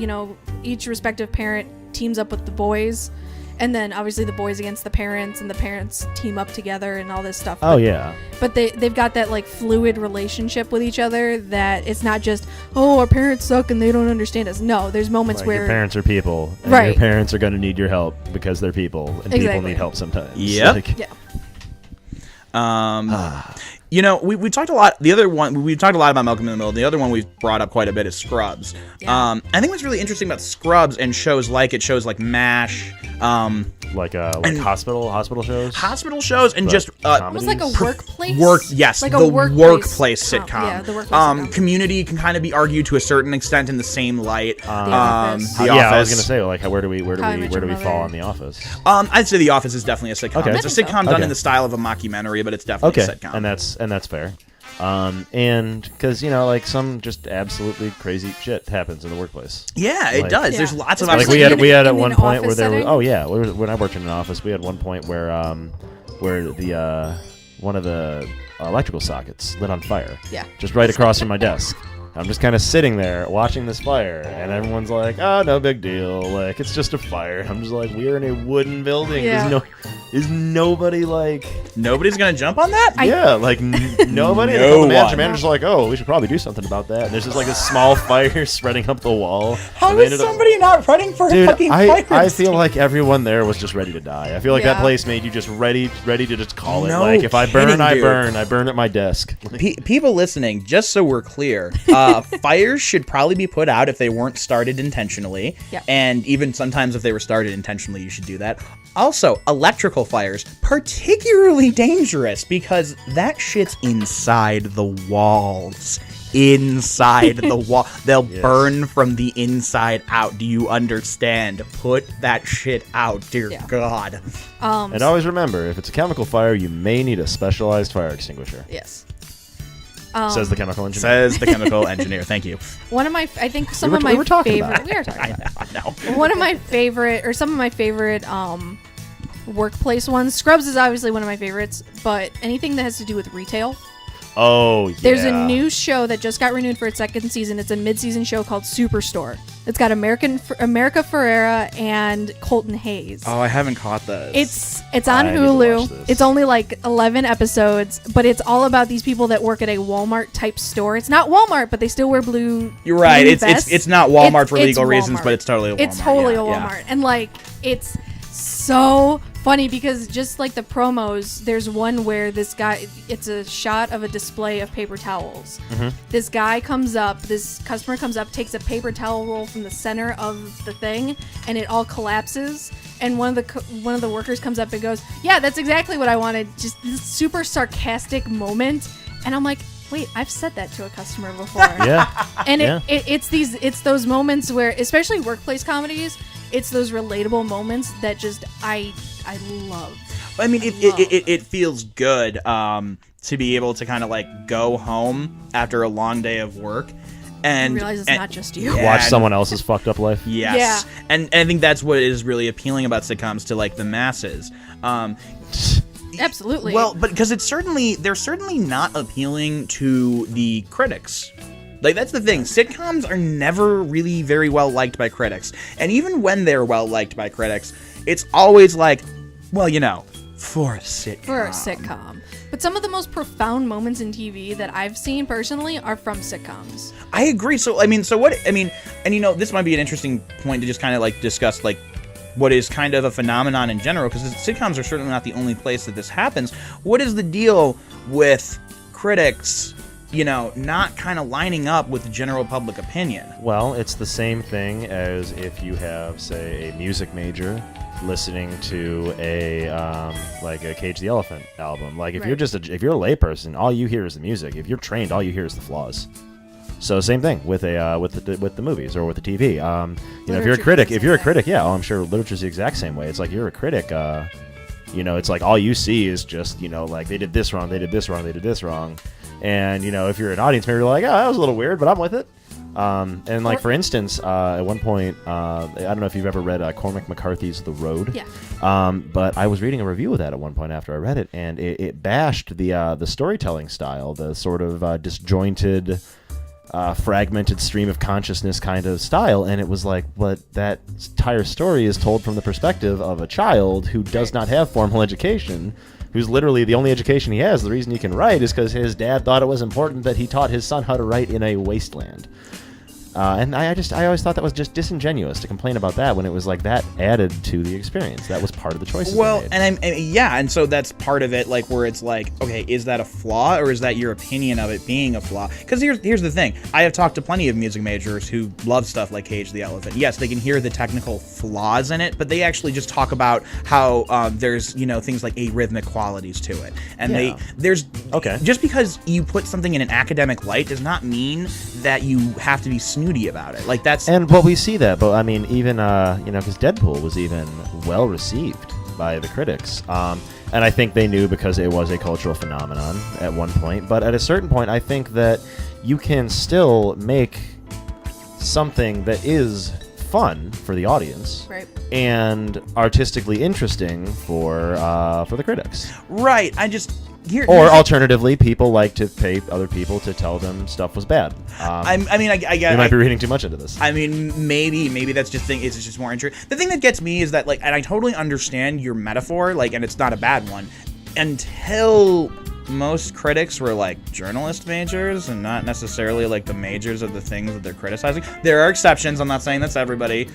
each respective parent teams up with the boys. And then obviously the boys against the parents, and the parents team up together and all this stuff. But they've got that like fluid relationship with each other that it's not just, oh, our parents suck and they don't understand us. No, there's moments Like where your parents are people, and Right. your parents are going to need your help because they're people, and people Exactly. need help sometimes. Yep. Like, We talked a lot. The other one we talked a lot about Malcolm in the Middle. The other one we've brought up quite a bit is Scrubs. Yeah. I think what's really interesting about Scrubs and shows like MASH, like And- hospital shows. hospital shows, and But just almost like a comedies? workplace. Like a the workplace com- sitcom. Yeah, the workplace sitcom. Community can kind of be argued to a certain extent in the same light. Office. The yeah, I was Office. gonna say, like, where do we How I Met Your fall Mother. on The Office? I'd say The Office is definitely a sitcom. Okay. It's a I think sitcom so. done Okay. in the style of a mockumentary, but it's definitely Okay, a sitcom. and that's fair. And because like some just absolutely crazy shit happens in the workplace. Yeah, it Like- does. Yeah. There's lots of Like Like opportunities. we had at in one an point where office there was setting? when I worked in an office, we had one point where the one of the electrical sockets lit on fire. Yeah. Just right across from my desk. I'm just kind of sitting there watching this fire, and everyone's like, "Oh, no big deal. Like, it's just a fire." I'm just like, "We're in a wooden building. Yeah. Is nobody like, Nobody's gonna jump on that. nobody?" And No the one. manager's like, "Oh, we should probably do something about that." And there's just like a small fire spreading up the wall. How And they is ended up- somebody not running for a Dude, fucking I fire? feel like everyone there was just ready to die. I feel like that Yeah. place made you just ready to just call it. No Like, if I burn, kidding, I dude. burn. I burn at my desk. People listening, just so we're clear, fires should probably be put out if they weren't started intentionally. Yeah. And even sometimes if they were started intentionally, you should do that. Also, electrical fires, particularly dangerous because that shit's inside the walls. Inside the wall. They'll burn from the inside out. Do you understand? Put that shit out, dear Yeah. God. And always remember, if it's a chemical fire, you may need a specialized fire extinguisher. Yes. Says the chemical engineer. Says the chemical engineer. Thank you. One of my, I think some We of were my talking favorite. about it. We are talking about it. I know. One of my favorite, or some of my favorite, workplace ones. Scrubs is obviously one of my favorites, but anything that has to do with retail. Oh, yeah. There's a new show that just got renewed for its second season. It's a mid-season show called Superstore. It's got America Ferrera and Colton Hayes. Oh, I haven't caught this. It's on I need to watch Hulu. this. It's only like 11 episodes, but it's all about these people that work at a Walmart type store. It's not Walmart, but they still wear blue. You're right. blue It's vests. not Walmart It's- for it's legal reasons, Walmart. but it's totally a Walmart. It's totally yeah, a yeah. Walmart. And like it's so funny because just like the promos, there's one where this guy, it's a shot of a display of paper towels. This guy comes up, this customer comes up, takes a paper towel roll from the center of the thing, and it all collapses. And one of the workers comes up and goes, "Yeah, that's exactly what I wanted." Just this super sarcastic moment, and I'm like, "Wait, I've said that to a customer before." Yeah. And Yeah. it's those moments where, especially workplace comedies, it's those relatable moments that just I love. I mean, it feels good to be able to kind of like go home after a long day of work and Realize it's not just you. Yeah, Watch and- someone else's fucked up life. Yes. Yeah. And I think that's what is really appealing about sitcoms to like the masses. Absolutely. Well, but because they're certainly not appealing to the critics. Like, that's the thing. Sitcoms are never really very well liked by critics. And even when they're well liked by critics, it's always like, well, for a sitcom. for a sitcom. But some of the most profound moments in TV that I've seen personally are from sitcoms. I agree. So, and this might be an interesting point to just kind of like discuss, like, what is kind of a phenomenon in general, because sitcoms are certainly not the only place that this happens. What is the deal with critics, not kind of lining up with the general public opinion? Well, it's the same thing as if you have, say, a music major listening to a Cage the Elephant album. Like, if Right. if you're a layperson, all you hear is the music. If you're trained, all you hear is the flaws. So same thing with with the movies or with the TV. You know, if you're a Literature critic, is the same. yeah, I'm sure literature's the exact same way. It's like you're a critic. You know, it's like all you see is just, you know, like they did this wrong, they did this wrong, they did this wrong, and you know, if you're an audience member, you're like, oh, that was a little weird, but I'm with it. And like for instance, at one point, I don't know if you've ever read Cormac McCarthy's The Road. Yeah. But I was reading a review of that at one point after I read it, and it bashed the storytelling style, the sort of disjointed, fragmented stream of consciousness kind of style, and it was like, but that entire story is told from the perspective of a child who does not have formal education, who's literally the only education he has. The reason he can write is because his dad thought it was important that he taught his son how to write in a wasteland. And I always thought that was just disingenuous to complain about that when it was like that added to the experience. That was part of the choices. Well, they made. and so that's part of it, like where it's like, okay, is that a flaw or is that your opinion of it being a flaw? Because here's the thing: I have talked to plenty of music majors who love stuff like Cage the Elephant. Yes, they can hear the technical flaws in it, but they actually just talk about how there's things like arrhythmic qualities to it, and Okay. Just because you put something in an academic light does not mean that you have to be snooty about it. Like that's we see that, but I mean, even because Deadpool was even well received by the critics, and I think they knew because it was a cultural phenomenon at one point. But at a certain point, I think that you can still make something that is fun for the audience, Right. and artistically interesting for the critics. right. Or alternatively, people like to pay other people to tell them stuff was bad. I guess We might be reading too much into this. I mean, maybe that's just thing. It's just more interesting. The thing that gets me is that, like, and I totally understand your metaphor, like, and it's not a bad one, until most critics were like journalist majors and not necessarily like the majors of the things that they're criticizing. There are exceptions. I'm not saying that's everybody,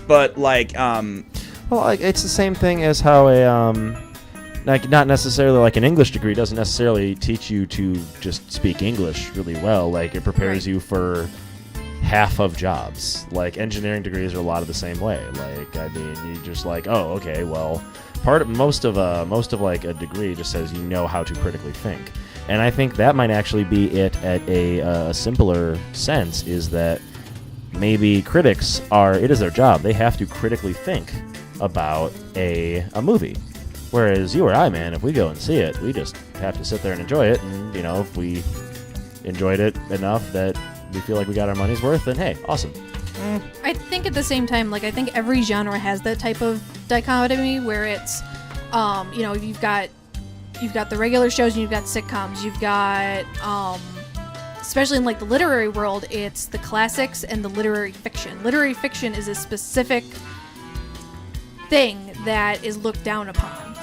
but like, it's the same thing as how not necessarily like an English degree doesn't necessarily teach you to just speak English really well. Like it prepares Right. you for half of jobs. Like engineering degrees are a lot of the same way. Like I mean, you just like, oh, okay, well, most of like a degree just says you know how to critically think. And I think that might actually be it at a simpler sense, is that maybe critics it is their job. They have to critically think about a movie. Whereas you or I, man, if we go and see it, we just have to sit there and enjoy it. And, if we enjoyed it enough that we feel like we got our money's worth, then hey, awesome. I think at the same time, like I think every genre has that type of dichotomy where it's, you've got the regular shows and you've got sitcoms. You've got, especially in like the literary world, it's the classics and the literary fiction. Literary fiction is a specific thing that is looked down upon.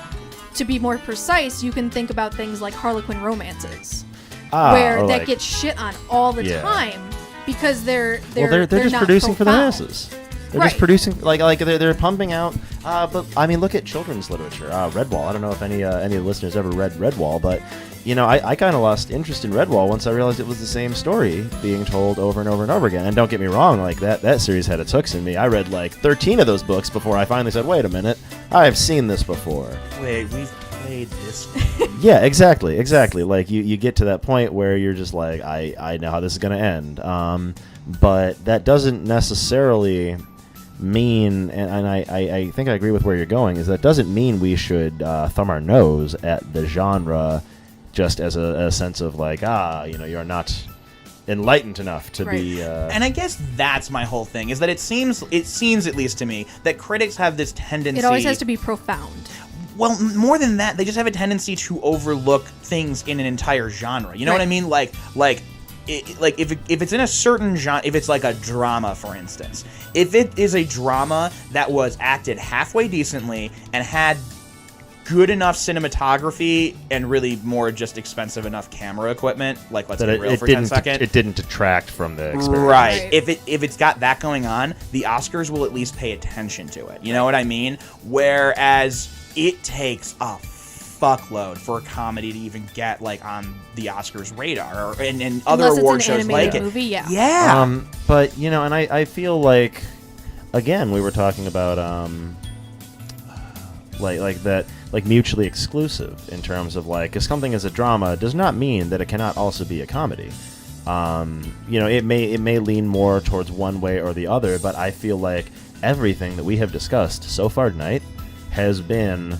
To be more precise, you can think about things like Harlequin romances, where that gets shit on all the time because they're just not producing for the profound. masses. They're Right. just producing like they're pumping out. But I mean, look at children's literature. Redwall. I don't know if any of the listeners ever read Redwall, but I kind of lost interest in Redwall once I realized it was the same story being told over and over and over again. And don't get me wrong, like that series had its hooks in me. I read like 13 of those books before I finally said, wait a minute, I've seen this before. wait, we've played this. Yeah, exactly. Like you get to that point where you're just like, I know how this is going to end. But that doesn't necessarily mean, and I think I agree with where you're going, is that doesn't mean we should thumb our nose at the genre just as a sense of like, you're not enlightened enough to Right. be. And I guess that's my whole thing, is that it seems at least to me that critics have this tendency. It always has to be profound. Well, more than that, they just have a tendency to overlook things in an entire genre. You know what I Right. mean? Like if it's in a certain genre, if it's like a drama, for instance, if it is a drama that was acted halfway decently and had good enough cinematography and really more just expensive enough camera equipment, like let's be real for 10 seconds. It didn't detract from the experience. Right. Right. If it's got that going on, the Oscars will at least pay attention to it. You know what I mean? Whereas it takes a fuckload for a comedy to even get like on the Oscars radar and other Unless it's award an shows like animated it. movie, yeah. Yeah. But and I feel like, again, we were talking about like mutually exclusive in terms of like, if something is a drama does not mean that it cannot also be a comedy. It may lean more towards one way or the other, but I feel like everything that we have discussed so far tonight has been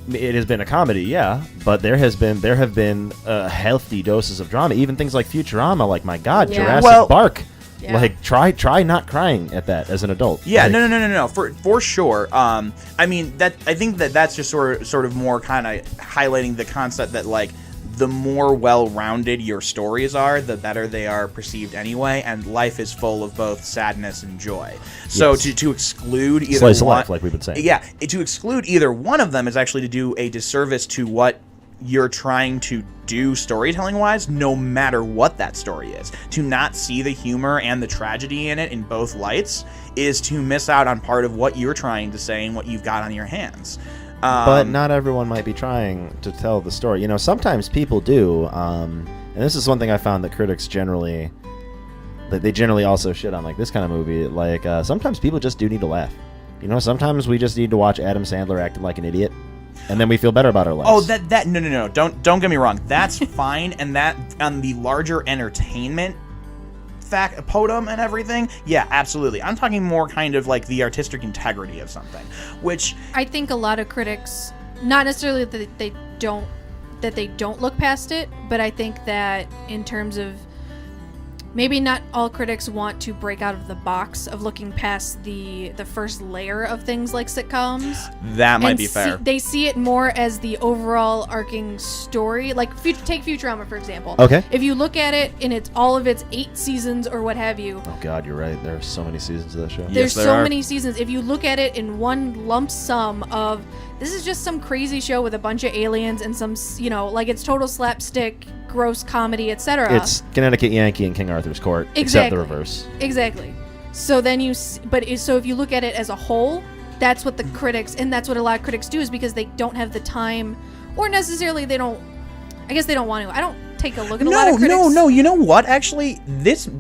a comedy, yeah, but there have been healthy doses of drama. Even things like Futurama, like my God, Jurassic Park. Yeah. Like try not crying at that as an adult. Yeah, like, no, for sure. I think that's just sort of more kind of highlighting the concept that like the more well-rounded your stories are, the better they are perceived anyway, and life is full of both sadness and joy. So yes. to exclude either slice of one, life, like we've been saying. Yeah, to exclude either one of them is actually to do a disservice to what you're trying to do storytelling-wise, no matter what that story is. To not see the humor and the tragedy in it in both lights is to miss out on part of what you're trying to say and what you've got on your hands. But not everyone might be trying to tell the story. Sometimes people do, and this is one thing I found that critics generally also shit on, like this kind of movie. Like sometimes people just do need to laugh. Sometimes we just need to watch Adam Sandler acting like an idiot, and then we feel better about our lives. Oh, no. Don't get me wrong. That's fine, and that on the larger entertainment podum and everything, yeah, absolutely. I'm talking more kind of like the artistic integrity of something, which I think a lot of critics, not necessarily that they don't look past it, but I think that in terms of maybe not all critics want to break out of the box of looking past the first layer of things like sitcoms. That might be fair. They see it more as the overall arcing story. Like, take Futurama, for example. Okay. If you look at it in all of its 8 seasons or what have you. Oh, God, you're right. There are so many seasons of that show. There's so many seasons. If you look at it in one lump sum of, this is just some crazy show with a bunch of aliens and some, like it's total slapstick, gross comedy, etc. It's Connecticut Yankee and King Arthur's Court, except the reverse. Exactly. So then so if you look at it as a whole, that's what the critics, and that's what a lot of critics do, is because they don't have the time, or necessarily they don't want to. I don't take a look at a lot of critics. No. You know what? Actually,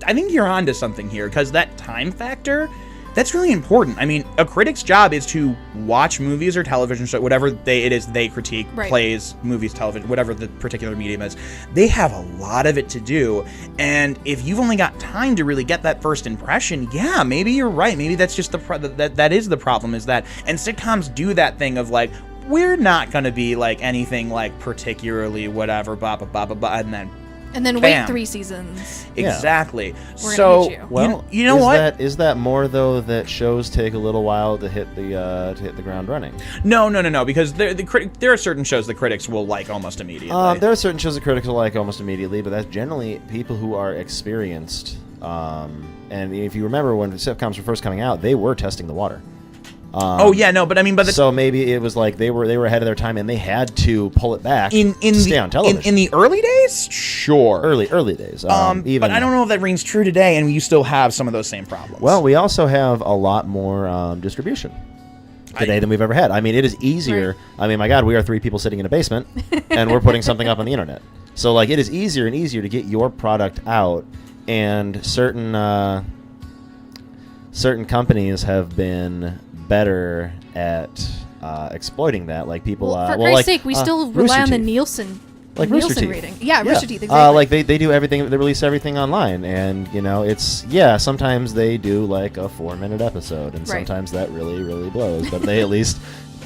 I think you're onto something here, because that time factor, that's really important. I mean, a critic's job is to watch movies or television show, whatever they critique, right. Plays, movies, television, whatever the particular medium is. They have a lot of it to do, and if you've only got time to really get that first impression, yeah, maybe you're right. Maybe that's just that is the problem, is that, and sitcoms do that thing of like, we're not going to be like anything like particularly whatever, blah, blah, blah, blah, blah, and then bam. Wait 3 seasons. Exactly. We're so gonna hit you. Well, you know what? Is that more though that shows take a little while to hit the ground running? No, because there are certain shows the critics will like almost immediately. There are certain shows that critics will like almost immediately, but that's generally people who are experienced. And if you remember when sitcoms were first coming out, they were testing the water. So maybe it was like they were ahead of their time, and they had to pull it back to stay on television. In the early days, sure. Early days. But I don't know if that rings true today, and you still have some of those same problems. Well, we also have a lot more distribution today than we've ever had. I mean, it is easier. Right. I mean, my God, we are 3 people sitting in a basement, and we're putting something up on the internet. So, like, it is easier and easier to get your product out, and certain companies have been better at exploiting that. Like people, for Christ's sake, we still rely on the Nielsen. Like Nielsen rating. Yeah, Rooster Teeth, exactly. Like they do everything, they release everything online, and sometimes they do like a 4-minute episode, and sometimes that really, really blows, but they at least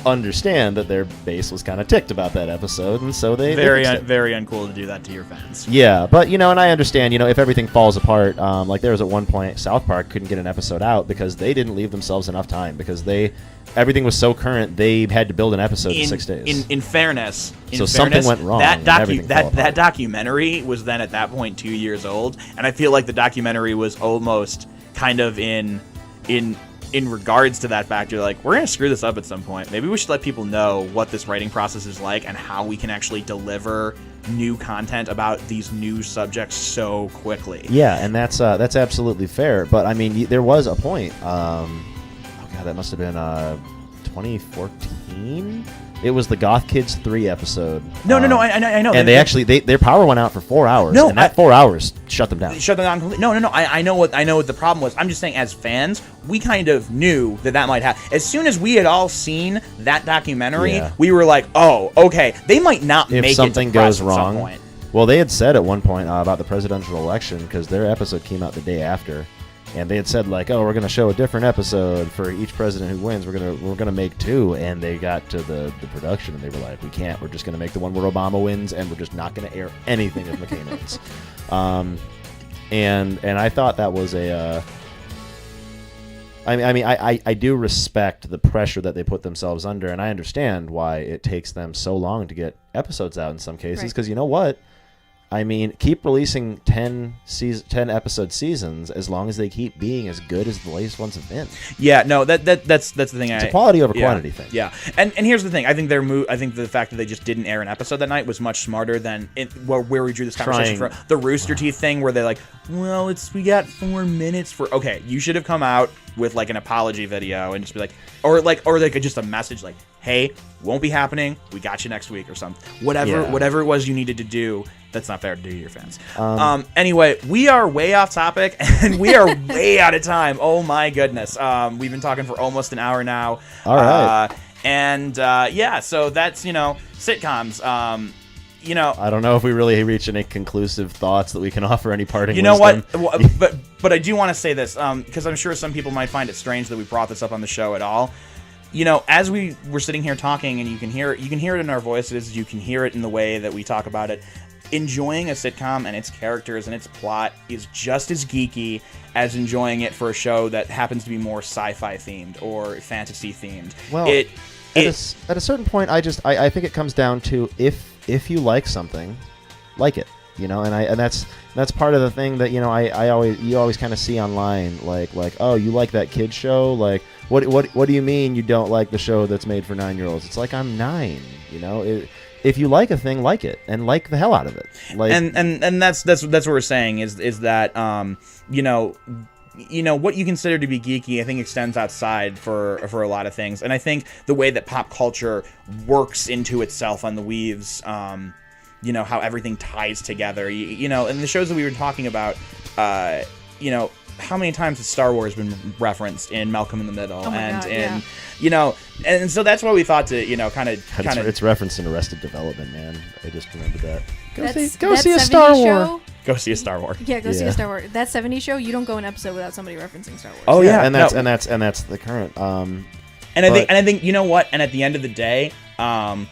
understand that their base was kind of ticked about that episode, and so they very uncool to do that to your fans. Yeah, but and I understand, if everything falls apart, like there was at one point South Park couldn't get an episode out because they didn't leave themselves enough time, because everything was so current, they had to build an episode in 6 days. In fairness, something went wrong. That documentary was then at that point 2 years old, and I feel like the documentary was almost kind of in regards to that factor, like, we're going to screw this up at some point. Maybe we should let people know what this writing process is like and how we can actually deliver new content about these new subjects so quickly. Yeah, and that's absolutely fair. But, I mean, there was a point, that must have been 2014? It was the Goth Kids 3 episode. No, I know. And their power went out for 4 hours. No, and that 4 hours shut them down. Completely. No. I know what the problem was. I'm just saying, as fans, we kind of knew that might happen. As soon as we had all seen that documentary, we were like, oh, okay, they might not make it to press at some point. Well, they had said at one point about the presidential election, because their episode came out the day after, and they had said like, "Oh, we're going to show a different episode for each president who wins. We're gonna make 2." And they got to the production, and they were like, "We can't. We're just going to make the one where Obama wins, and we're just not going to air anything if McCain wins." And I thought that was a. I do respect the pressure that they put themselves under, and I understand why it takes them so long to get episodes out in some cases. Because you know what? I mean, keep releasing 10 episode seasons as long as they keep being as good as the latest ones have been. Yeah, no, that's the thing. It's a quality over quantity thing. Yeah, and here's the thing. I think I think the fact that they just didn't air an episode that night was much smarter than where we drew this conversation from. The Rooster Teeth thing, where they're like, well, we got 4 minutes for. Okay, you should have come out with like an apology video and just be like, or just a message like, hey, won't be happening. We got you next week or something. Whatever it was you needed to do. That's not fair to do to your fans. Anyway, we are way off topic, and we are way out of time. Oh, my goodness. We've been talking for almost an hour now. All right. So that's, sitcoms. I don't know if we really reach any conclusive thoughts that we can offer any parting You know wisdom. what? But I do want to say this, because I'm sure some people might find it strange that we brought this up on the show at all. As we were sitting here talking, and you can hear it in our voices, you can hear it in the way that we talk about it. Enjoying a sitcom and its characters and its plot is just as geeky as enjoying it for a show that happens to be more sci-fi themed or fantasy themed. Well, at a certain point, I think it comes down to if you like something, like it, and that's part of the thing that you always kind of see online, like oh, you like that kid show, like what do you mean you don't like the show that's made for 9-year-olds? It's like, I'm 9, If you like a thing, like it, and like the hell out of it. Like, and that's what we're saying is that what you consider to be geeky, I think extends outside for a lot of things, and I think the way that pop culture works into itself on the weaves, how everything ties together, and the shows that we were talking about, how many times has Star Wars been referenced in Malcolm in the Middle, and so that's why we thought to kind of it's referenced in Arrested Development, man. I just remembered that. Go see a Star Wars. Go see a Star Wars. Yeah, go see a Star Wars. That 70s show, you don't go an episode without somebody referencing Star Wars. Oh yeah, and that's the current. I think you know what? And at the end of the day, I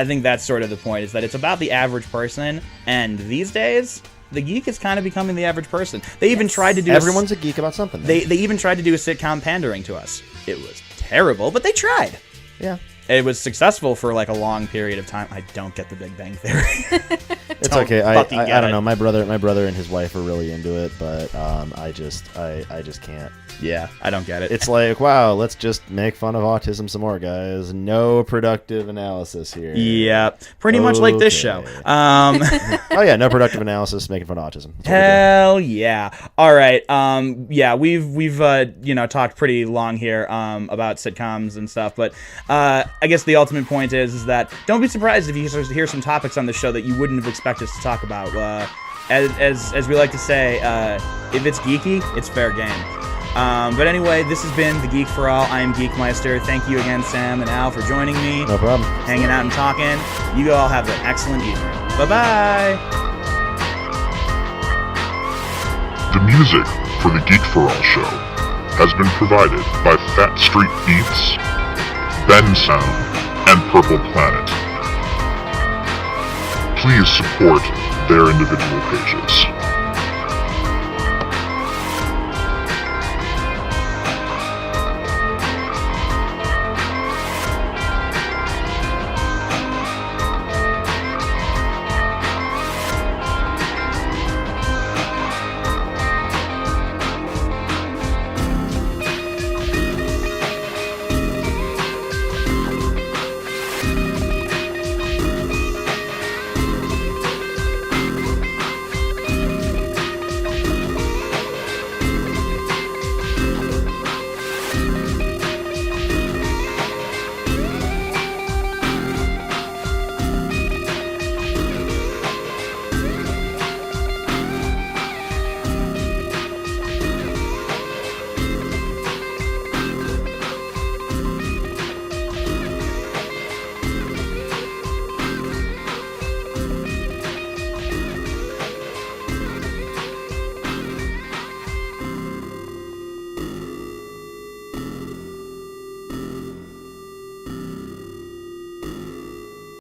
think that's sort of the point, is that it's about the average person, and these days, the geek is kind of becoming the average person. They even tried to do everyone's a geek about something. They even tried to do a sitcom pandering to us. It was terrible, but they tried. Yeah. It was successful for like a long period of time. I don't get the Big Bang Theory. It's okay. I don't know. My brother and his wife are really into it, but I just can't. Yeah, I don't get it. It's like, wow, let's just make fun of autism some more, guys. No productive analysis here. Yeah, pretty much like this show. Oh yeah, no productive analysis, making fun of autism. Hell yeah! All right. Yeah, we've talked pretty long here about sitcoms and stuff, but I guess the ultimate point is that don't be surprised if you hear some topics on the show that you wouldn't have expected us to talk about. As we like to say, if it's geeky, it's fair game. But anyway, this has been The Geek for All. I am Geekmeister. Thank you again, Sam and Al, for joining me. No problem. Hanging out and talking. You all have an excellent evening. Bye-bye. The music for The Geek for All show has been provided by Fat Street Beats, Ben Sound, and Purple Planet. Please support their individual pages.